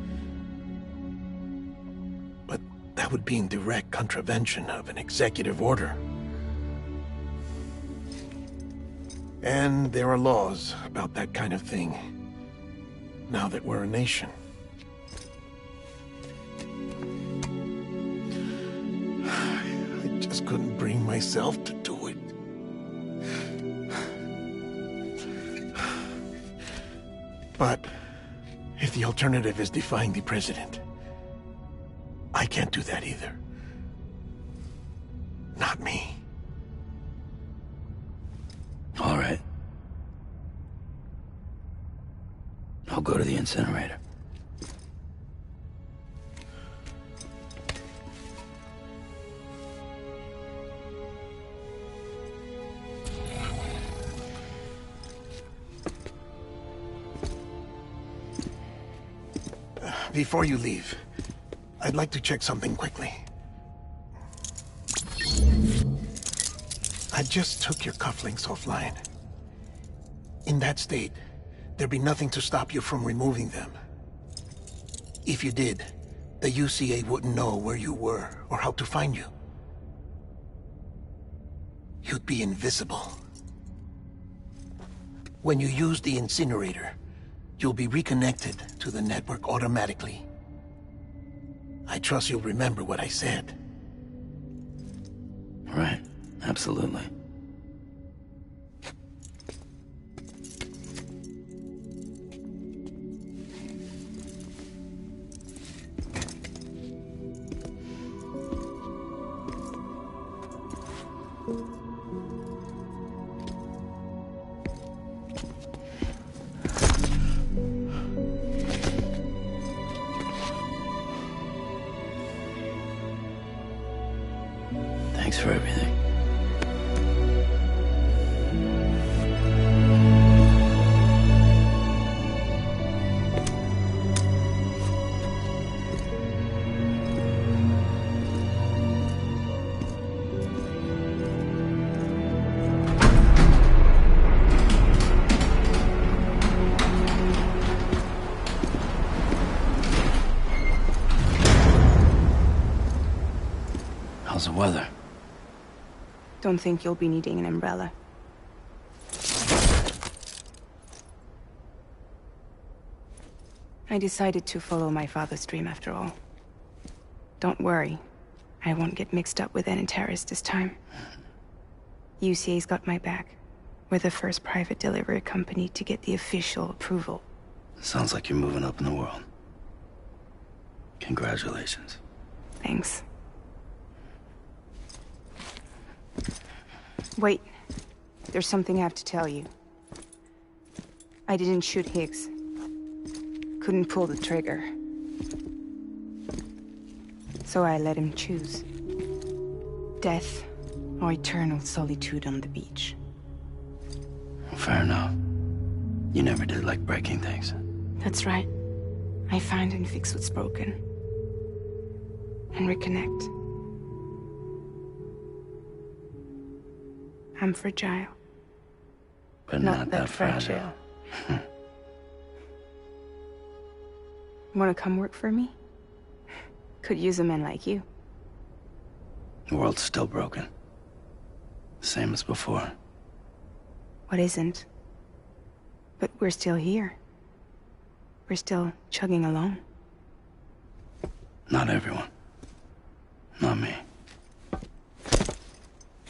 But that would be in direct contravention of an executive order. And there are laws about that kind of thing, now that we're a nation. I just couldn't bring myself to do it. But if the alternative is defying the president, I can't do that either. Not me. All right. I'll go to the incinerator. Before you leave, I'd like to check something quickly. I just took your cufflinks offline. In that state, there'd be nothing to stop you from removing them. If you did, the UCA wouldn't know where you were or how to find you. You'd be invisible. When you use the incinerator, you'll be reconnected to the network automatically. I trust you'll remember what I said. Right. Absolutely. Thanks for everything. How's the weather? Don't think you'll be needing an umbrella. I decided to follow my father's dream after all. Don't worry. I won't get mixed up with any terrorists this time. UCA's got my back. We're the first private delivery company to get the official approval. Sounds like you're moving up in the world. Congratulations. Thanks. Wait. There's something I have to tell you. I didn't shoot Higgs. Couldn't pull the trigger. So I let him choose. Death or eternal solitude on the beach. Fair enough. You never did like breaking things. That's right. I find and fix what's broken. And reconnect. I'm fragile. But not that fragile. Wanna come work for me? Could use a man like you. The world's still broken. Same as before. What isn't? But we're still here. We're still chugging along. Not everyone. Not me.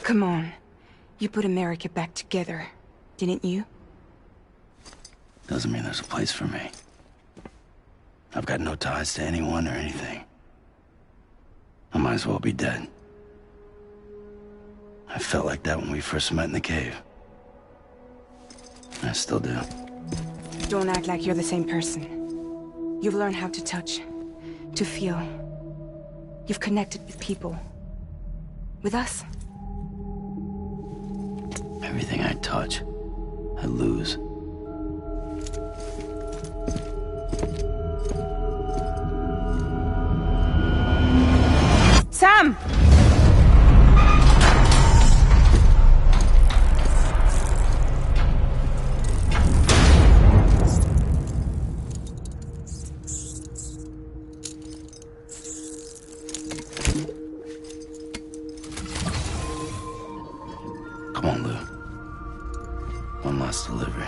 Come on. You put America back together, didn't you? Doesn't mean there's a place for me. I've got no ties to anyone or anything. I might as well be dead. I felt like that when we first met in the cave. I still do. Don't act like you're the same person. You've learned how to touch, to feel. You've connected with people. With us. Everything I touch, I lose. Sam! Come on, Lou. One last delivery.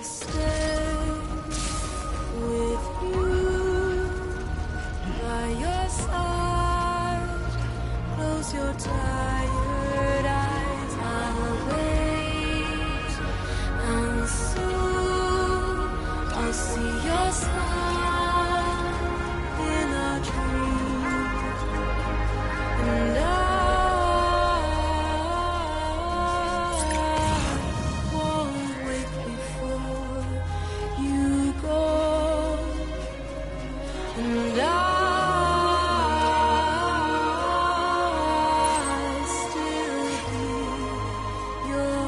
stay with you by your side. Close your tired eyes. I'll wait, and soon I'll see your smile in a dream, and I won't wake before you go, and I'll still be your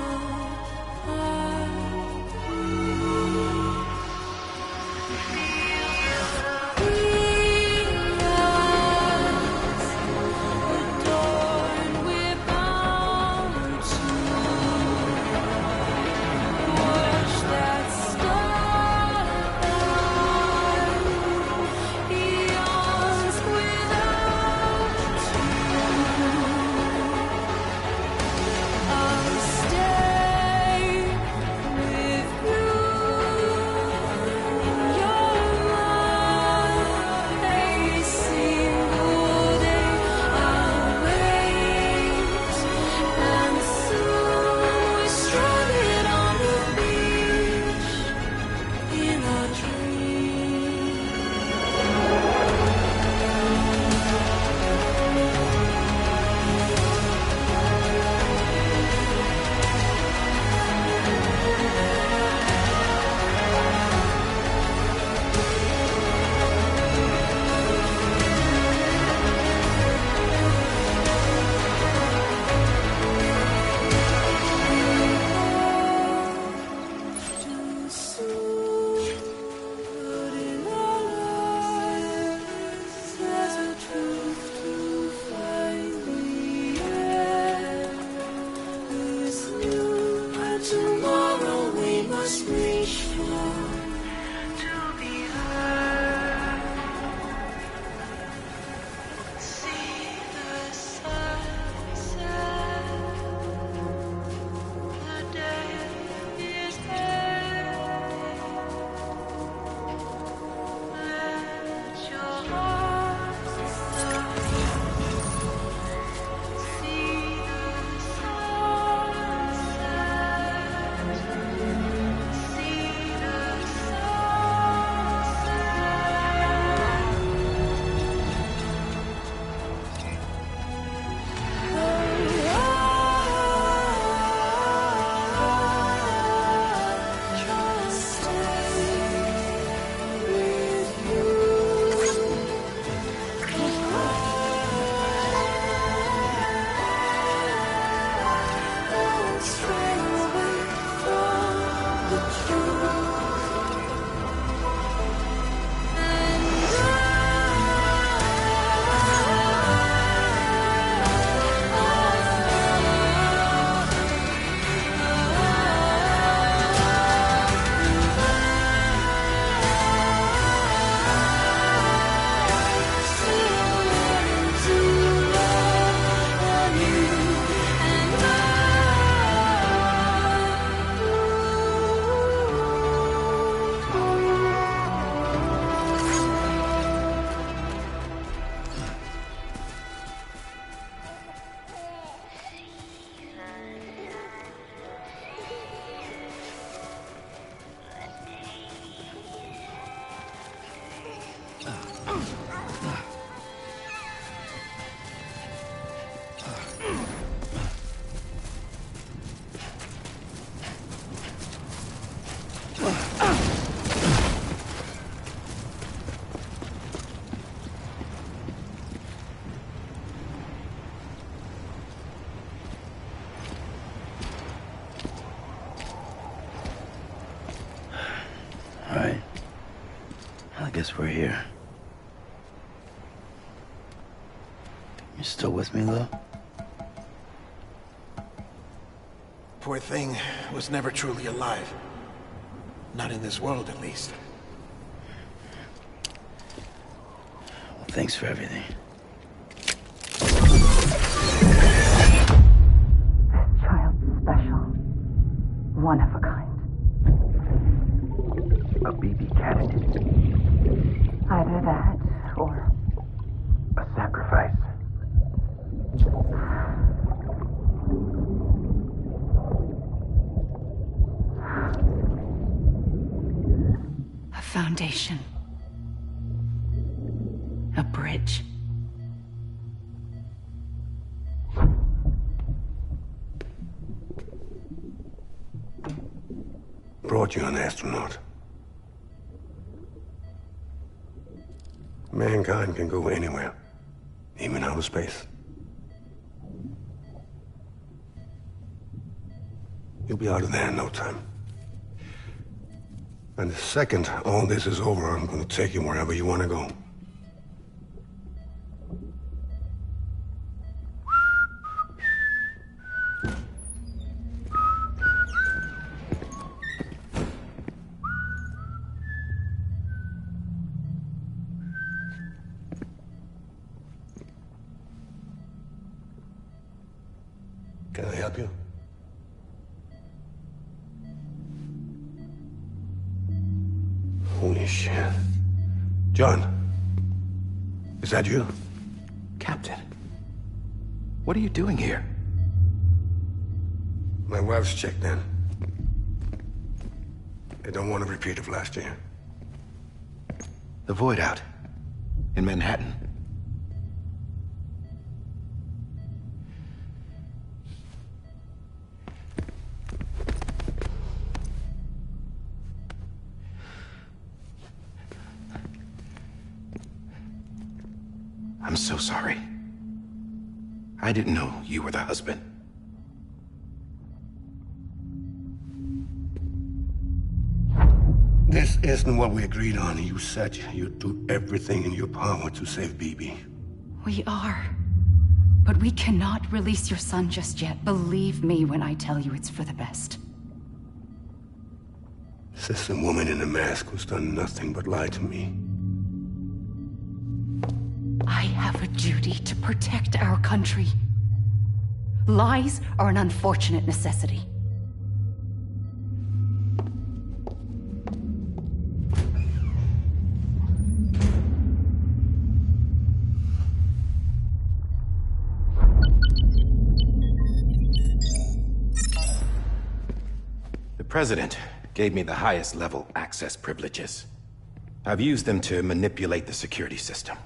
Guess we're here. You still with me, though? Poor thing was never truly alive. Not in this world, at least. Well, thanks for everything. Child's special. One of a kind. a BB cannon. Either that, or... a sacrifice. a foundation. A bridge. Brought you an astronaut. Mankind can go anywhere, even outer space. You'll be out of there in no time. And the second all this is over, I'm gonna take you wherever you want to go. Can I help you? Holy shit. John, is that you? Captain, what are you doing here? My wife's checked in. They don't want a repeat of last year. The Void out. In Manhattan. I'm so sorry. I didn't know you were the husband. This isn't what we agreed on. You said you'd do everything in your power to save BB. We are. But we cannot release your son just yet. Believe me when I tell you it's for the best. This is a woman in a mask who's done nothing but lie to me. I have a duty to protect our country. Lies are an unfortunate necessity. The President gave me the highest level access privileges. I've used them to manipulate the security system.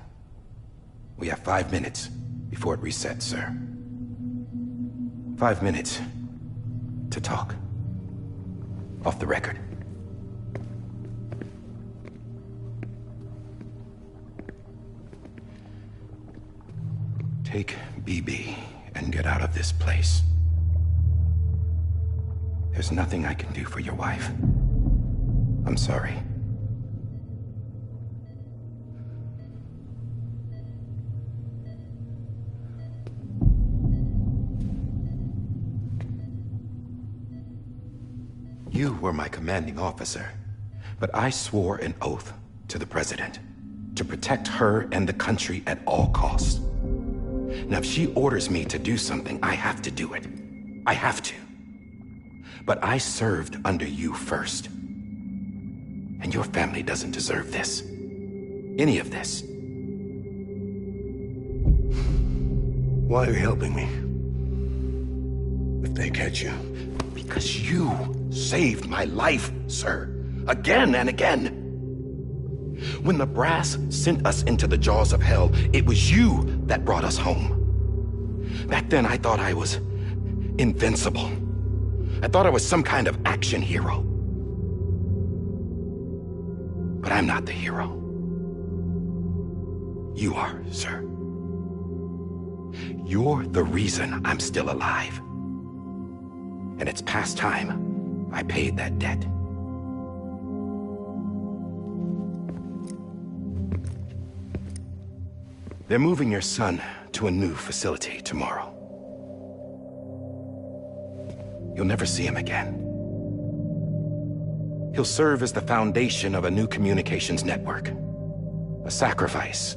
We have 5 minutes before it resets, sir. 5 minutes to talk. Off the record. Take BB and get out of this place. There's nothing I can do for your wife. I'm sorry. You were my commanding officer, but I swore an oath to the President to protect her and the country at all costs. Now, if she orders me to do something, I have to do it. I have to. But I served under you first. And your family doesn't deserve this. Any of this. Why are you helping me? If they catch you. Because you saved my life, sir. Again and again. When the brass sent us into the jaws of hell, it was you that brought us home. Back then, I thought I was invincible. I thought I was some kind of action hero. But I'm not the hero. You are, sir. You're the reason I'm still alive. And it's past time I paid that debt. They're moving your son to a new facility tomorrow. You'll never see him again. He'll serve as the foundation of a new communications network. A sacrifice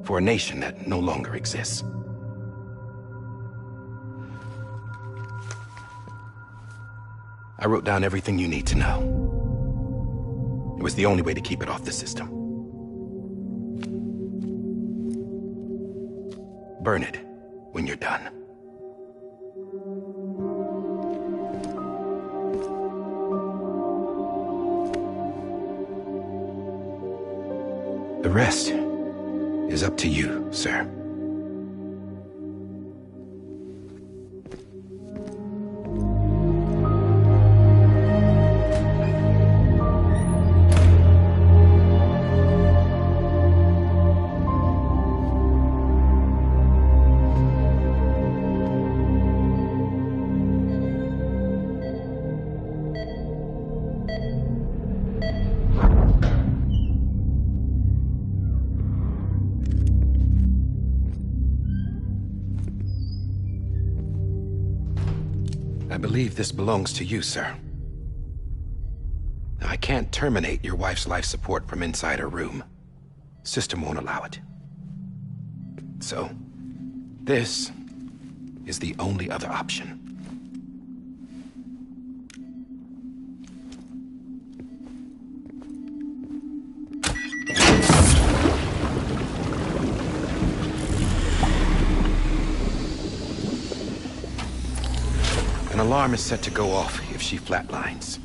for a nation that no longer exists. I wrote down everything you need to know. It was the only way to keep it off the system. Burn it when you're done. The rest is up to you, sir. I believe this belongs to you, sir. I can't terminate your wife's life support from inside her room. System won't allow it. So, this is the only other option. An alarm is set to go off if she flatlines.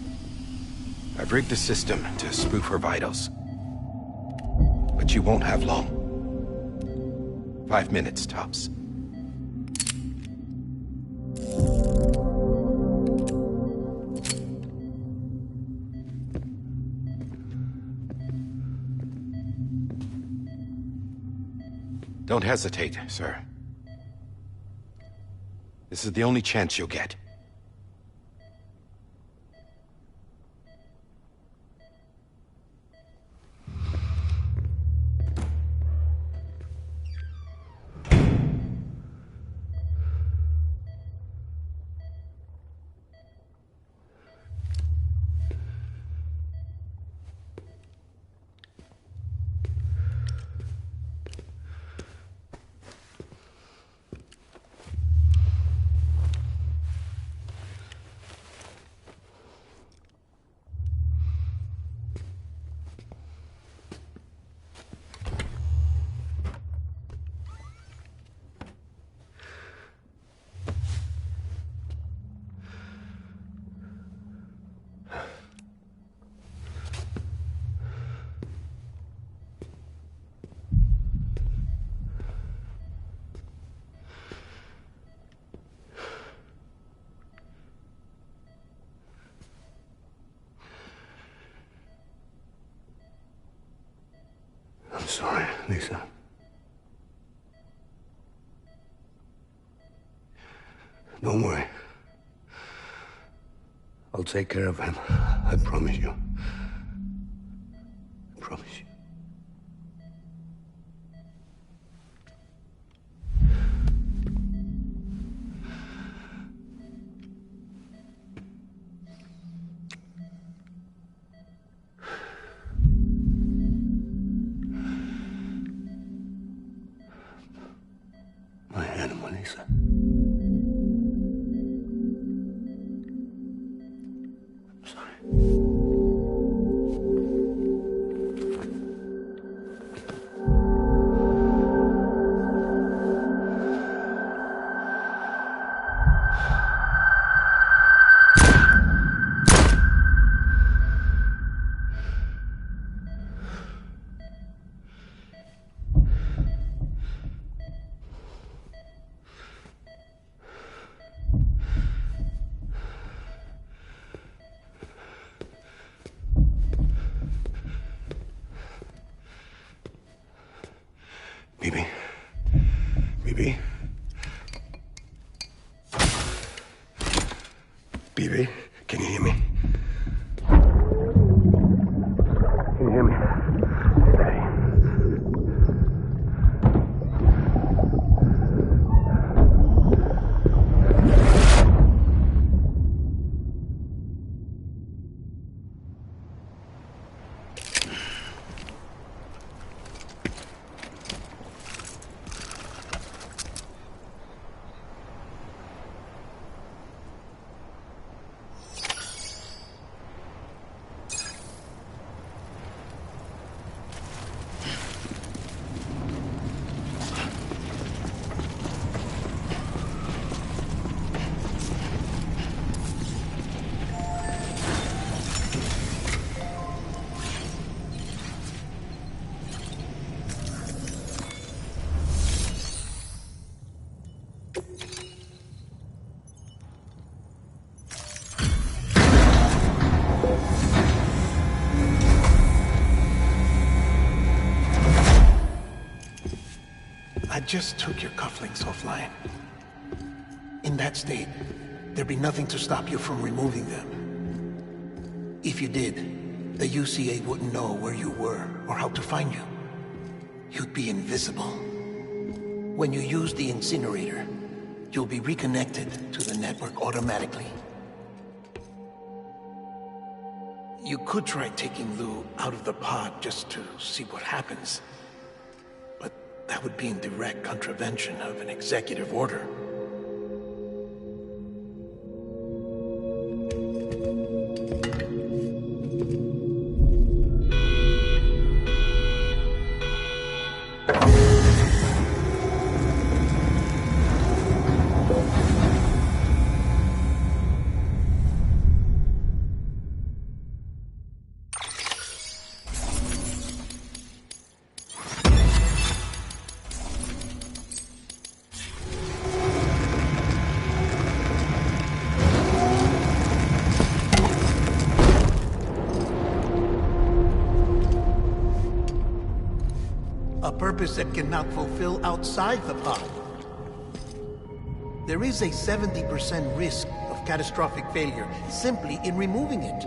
I've rigged the system to spoof her vitals. But you won't have long. 5 minutes, tops. Don't hesitate, sir. This is the only chance you'll get. I'm sorry, Lisa. Don't worry. I'll take care of him. I promise you. I promise you. BB, can you hear me? Can you hear me? Steady. just took your cufflinks offline. In that state, there'd be nothing to stop you from removing them. If you did, the UCA wouldn't know where you were or how to find you. You'd be invisible. When you use the incinerator, you'll be reconnected to the network automatically. You could try taking Lou out of the pod just to see what happens. But that would be in direct contravention of an executive order. Purpose that cannot fulfill outside the pod. There is a 70% risk of catastrophic failure simply in removing it.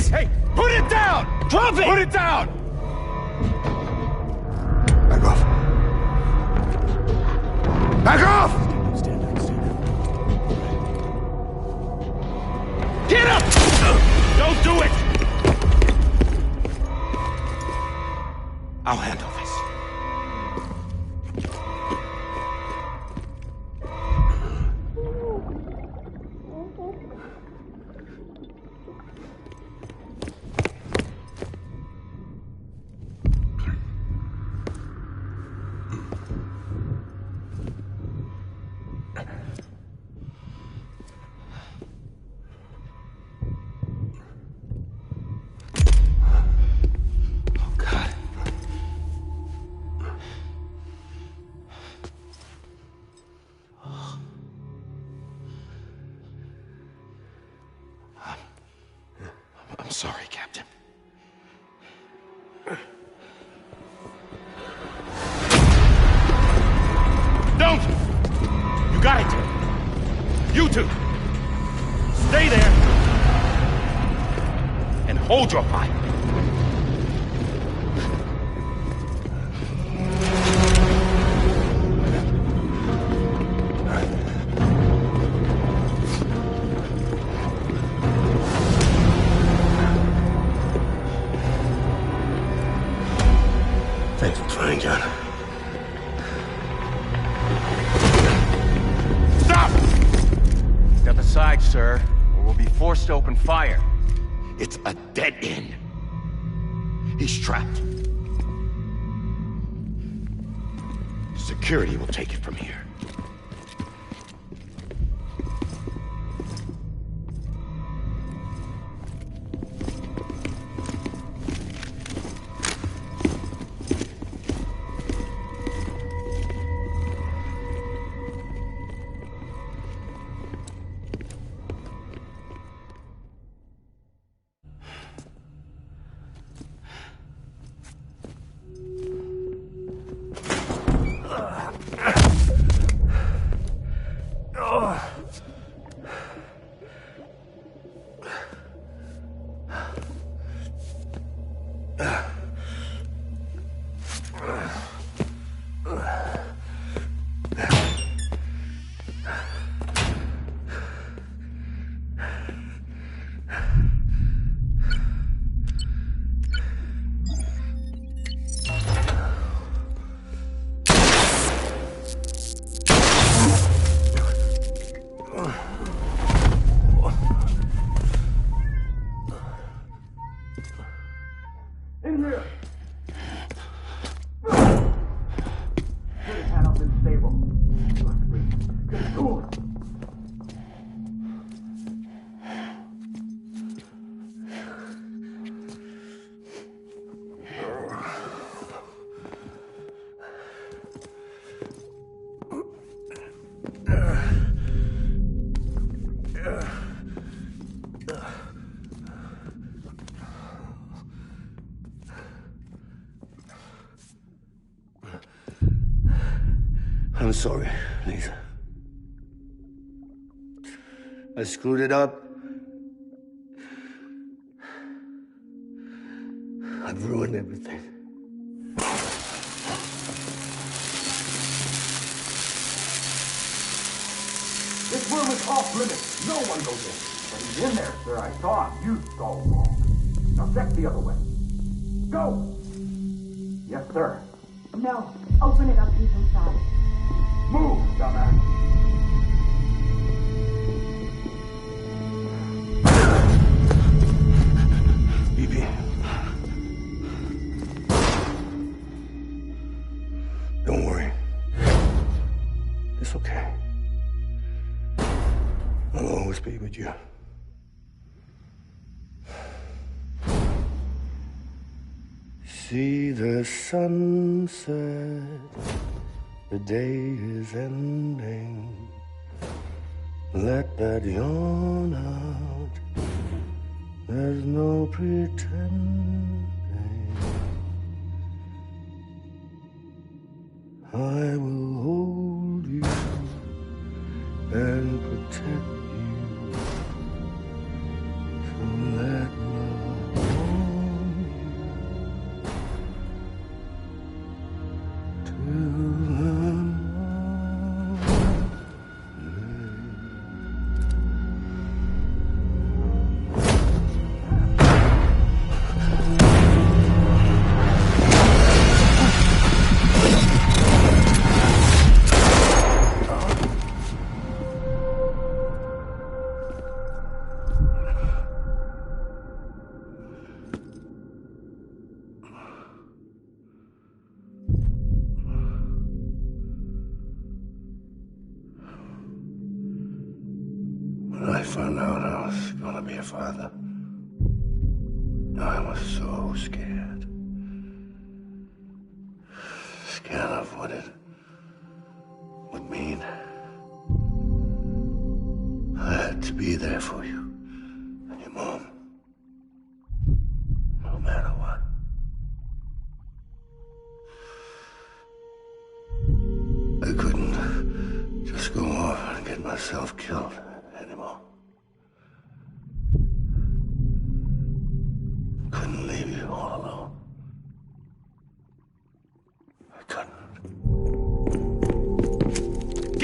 Hey, put it down! Drop it! Put it down! Back off. Back off! Get up! Don't do it! I'll handle this. I'm sorry, Captain. Don't! You got it! You two! Stay there! And hold your fire. Thanks for trying, John. Stop! Step aside, sir, or we'll be forced to open fire. It's a dead end. He's trapped. Security will take it from here. I'm sorry, Lisa. I screwed it up. I've ruined everything. This room is off limits. No one goes in. But he's in there, sir. I saw him. You saw wrong. Now check the other way. Go! Yes, sir. No. Open it up. He's inside. Move, dumbass. BB. Don't worry. It's okay. I'll always be with you. See the sunset. The day is ending. Let that yawn out. There's no pretending. I will hold you and protect you. So let love warm you till the When I found out I was gonna be a father, I was so scared. Scared of what it would mean. I had to be there for you and your mom, no matter what. I couldn't just go off and get myself killed anymore.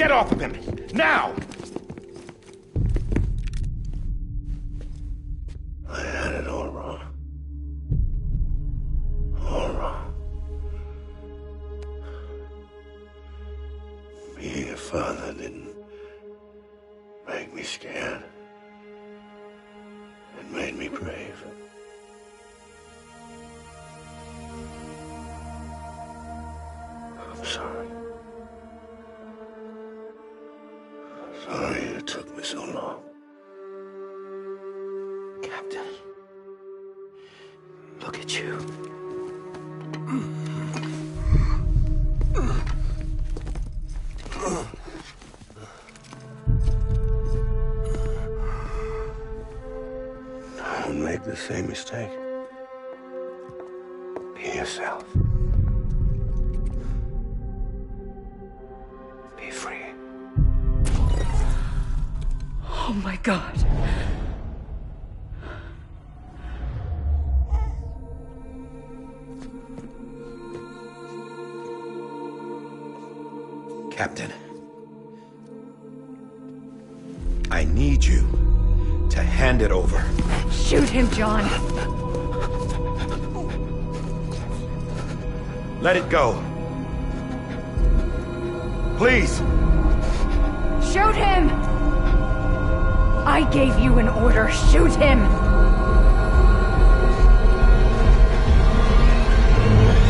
Get off of him! Now! I had it all wrong. All wrong. Being a father didn't make me scared. It made me brave. I'm sorry. Sorry it took me so long. Captain, look at you. Don't make the same mistake. Be yourself. Be free. Oh my God. Captain, I need you to hand it over. Shoot him, John. Let it go. Please. Shoot him! I gave you an order. Shoot him!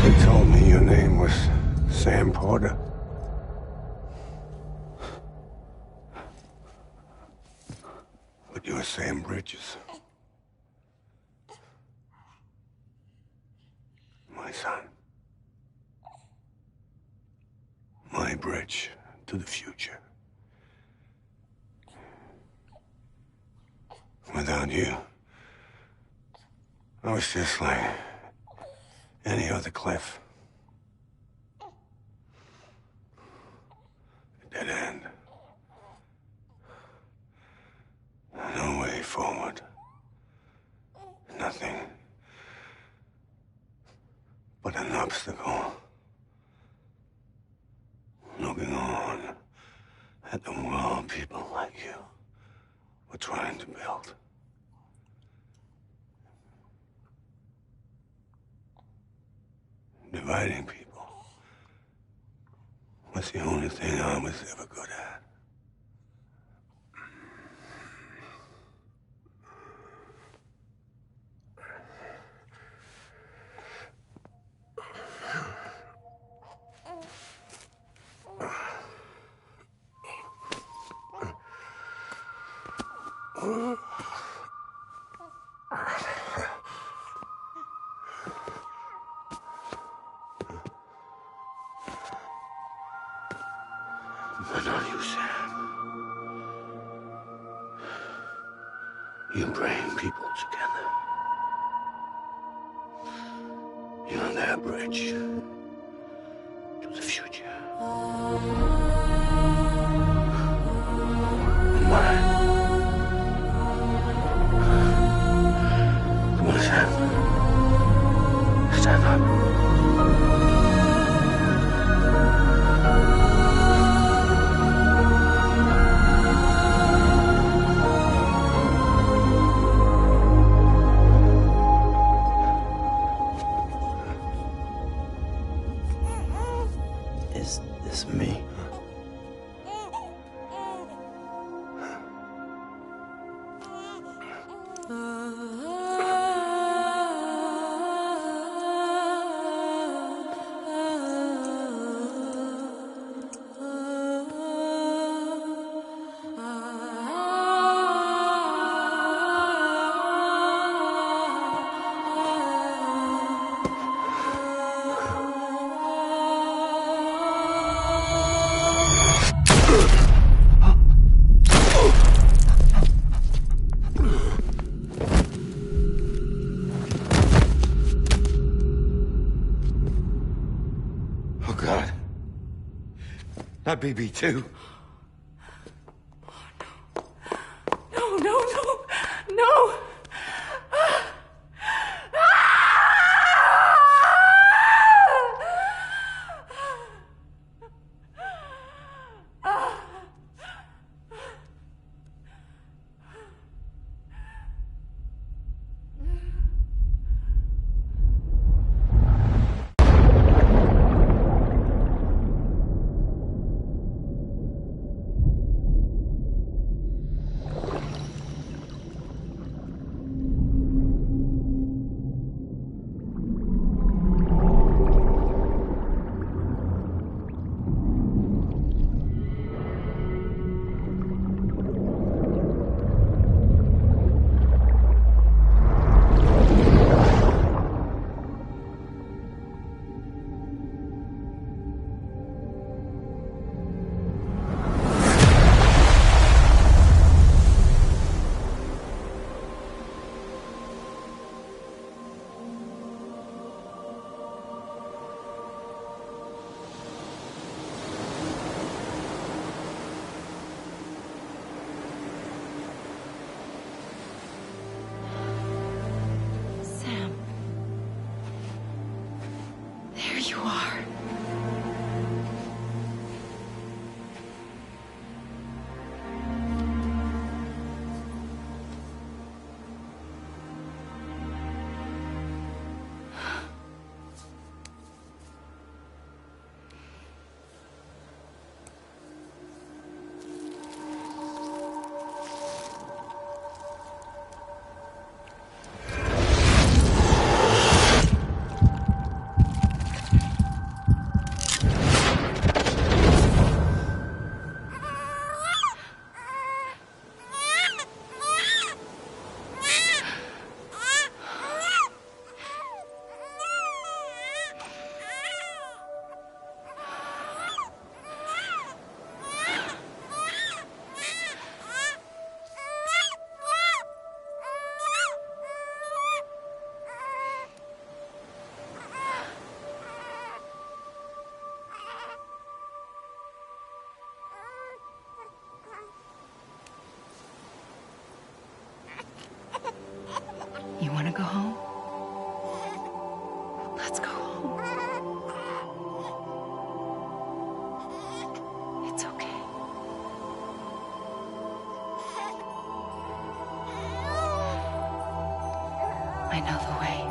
They told me your name was Sam Porter. But you're Sam Bridges. My son. My bridge to the future. Without you, I was just like any other Cliff. A dead end. No way forward. Nothing but an obstacle. Looking on at the world people like you were trying to build. Dividing people was the only thing I was ever good at. But not you, Sam. You bring people together. You're their bridge to the future. And mine. Come on, Sam. Stand up. Is this me? Oh, God. Not BB2. No, no, no, no! know the way.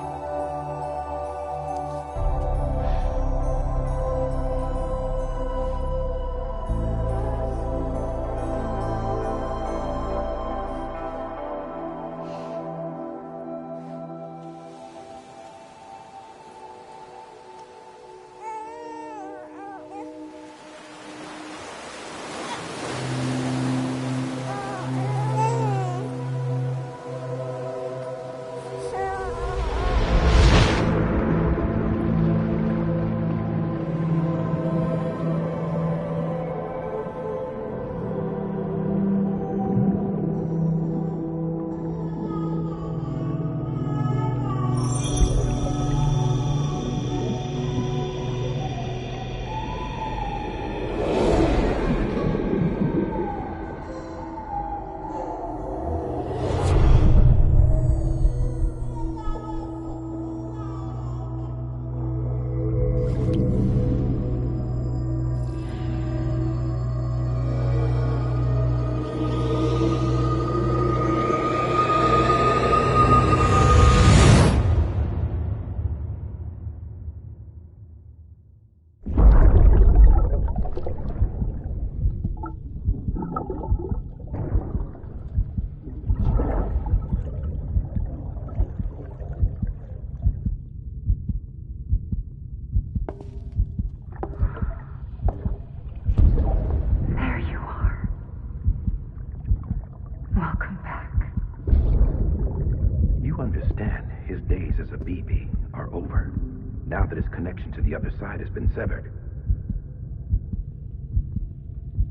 Now that his connection to the other side has been severed.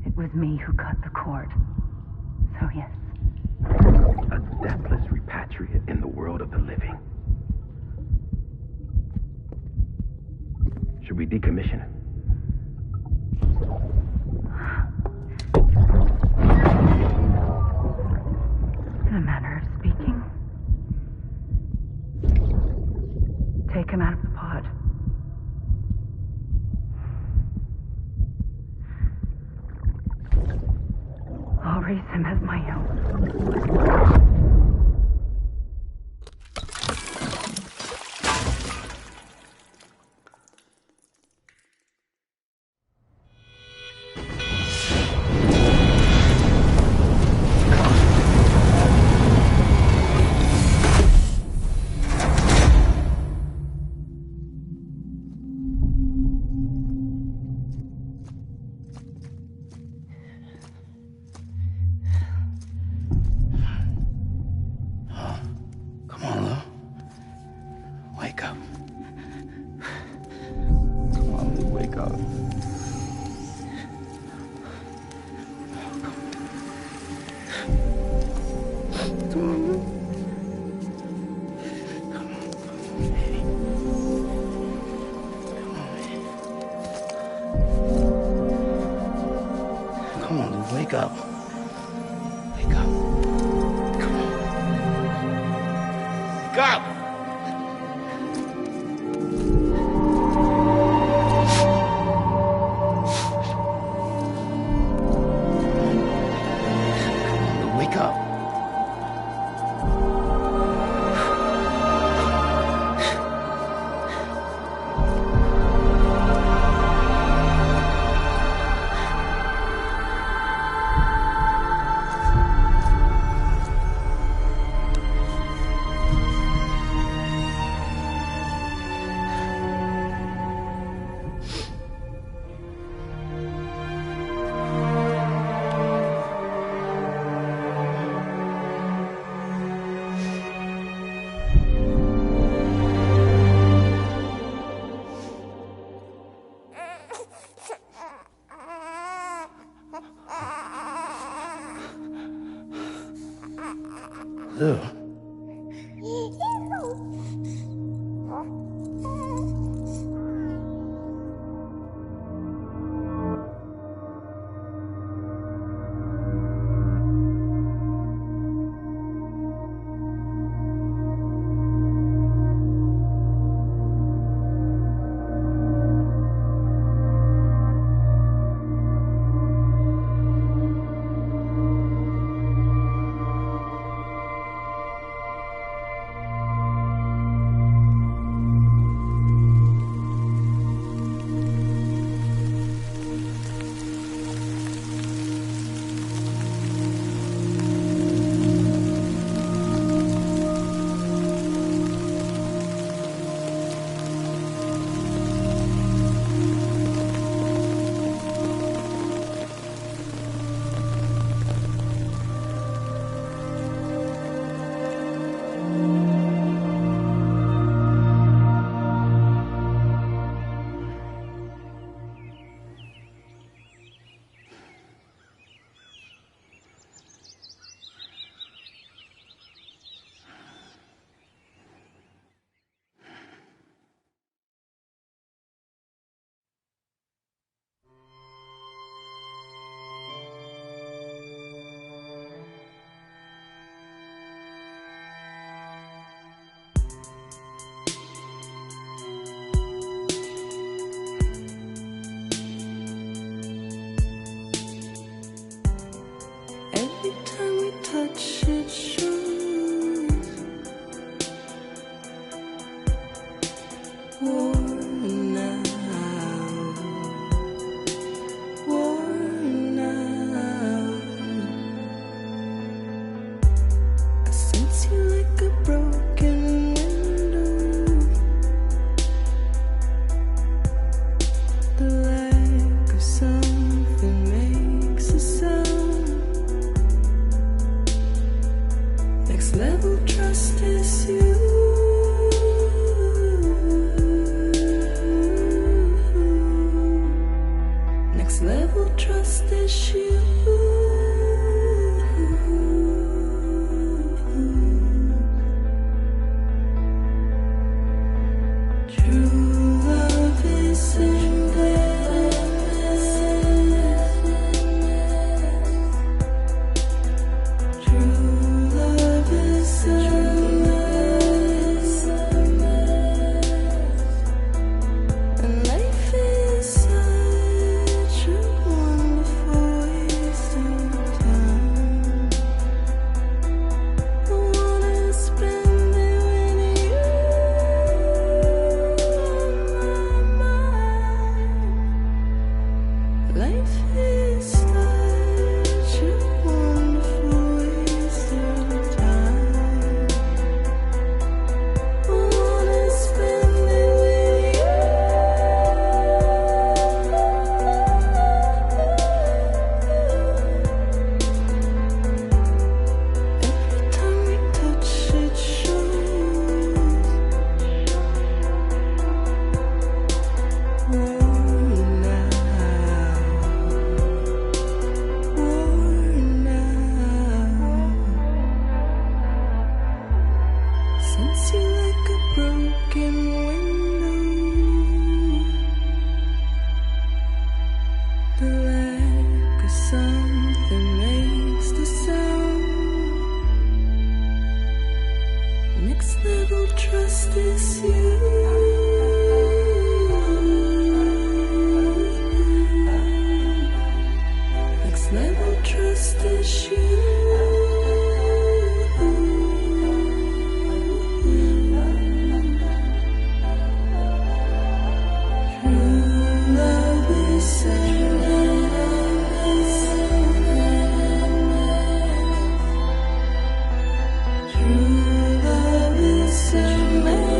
It was me who cut the cord. So yes. A deathless repatriate in the world of the living. Should we decommission him? In a manner of speaking. Take him out of the pod. I'll raise him as my own. Wake up. Wake up. Come on. Wake up! Wake up. Ew. Every time we touch it shows war now, war now. I sense you like a broken window. The lack of something makes a sound. Next level trust is you. Next level trust is you. True love is endless. True love is endless. And life is such a wonderful waste of time. I wanna spend it with you on my mind. Life is such a wonderful waste of time. I wanna spend it with you. Every time we touch it shows war now, war now. Sense you like a broken window. The lack of something makes the sound. Next level trust is you. Next level trust is you. True love is endless. True love is endless.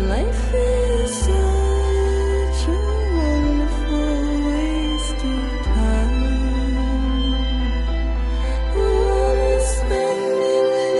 Life is such a wonderful waste of time. I wanna spend it with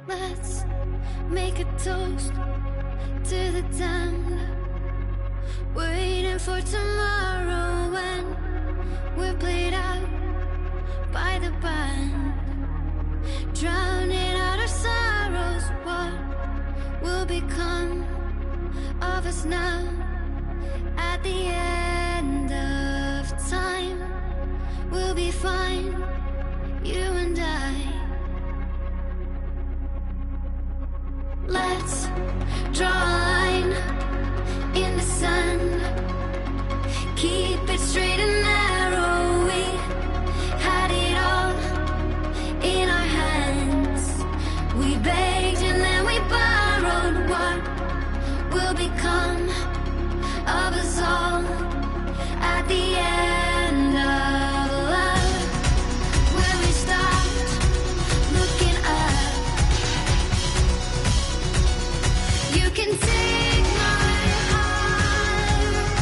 Let's make a toast to the time, waiting for tomorrow when we're played out by the band, drowning out our sorrows. What will become of us now at the end of keep it straight and narrow. We had it all in our hands. We begged and then we borrowed. What will become of us all at the end of love? When we stopped looking up, you can take my heart.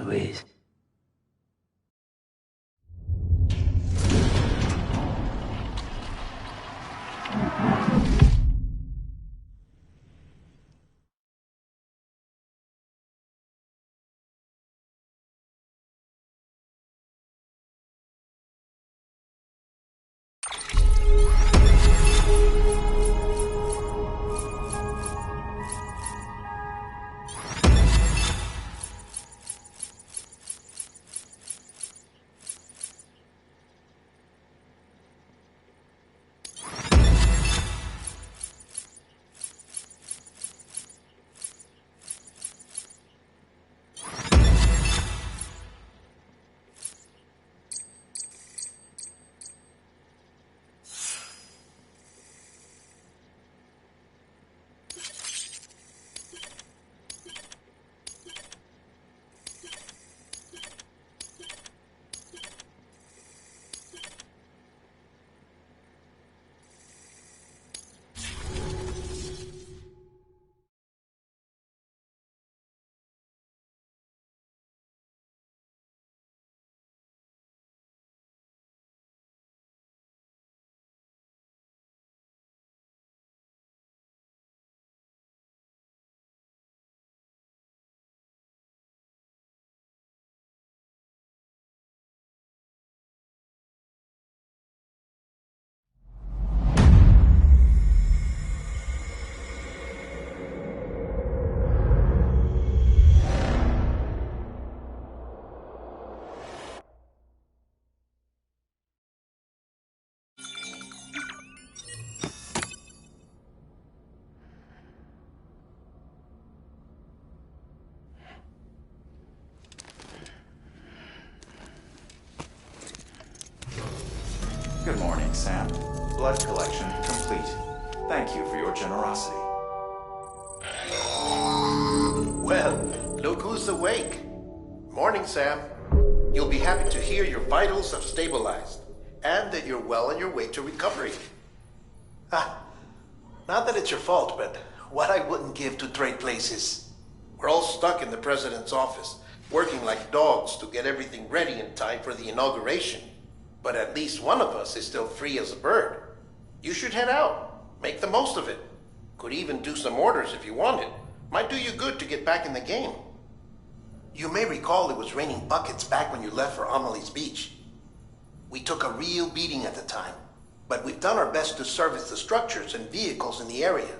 Louise. Good morning, Sam. Blood collection complete. Thank you for your generosity. Well, look who's awake. Morning, Sam. You'll be happy to hear your vitals have stabilized, and that you're well on your way to recovery. Not that it's your fault, but what I wouldn't give to trade places. We're all stuck in the president's office, working like dogs to get everything ready in time for the inauguration. But at least one of us is still free as a bird. You should head out. Make the most of it. Could even do some orders if you wanted. Might do you good to get back in the game. You may recall it was raining buckets back when you left for Amelie's Beach. We took a real beating at the time, but we've done our best to service the structures and vehicles in the area.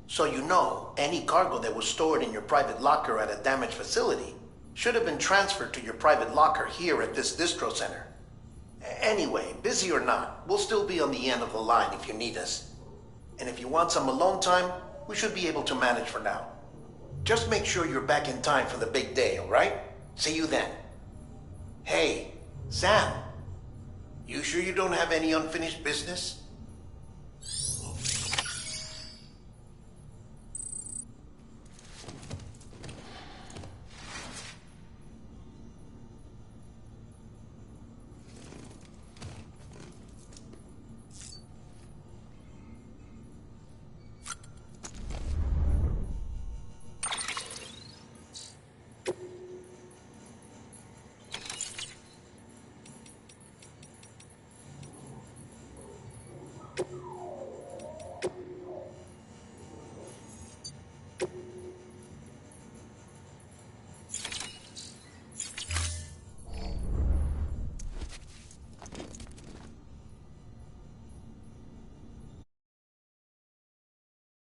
So you know, any cargo that was stored in your private locker at a damaged facility should have been transferred to your private locker here at this distro center. Anyway, busy or not, we'll still be on the end of the line if you need us. And if you want some alone time, we should be able to manage for now. Just make sure you're back in time for the big day, all right? See you then. Hey, Sam, you sure you don't have any unfinished business?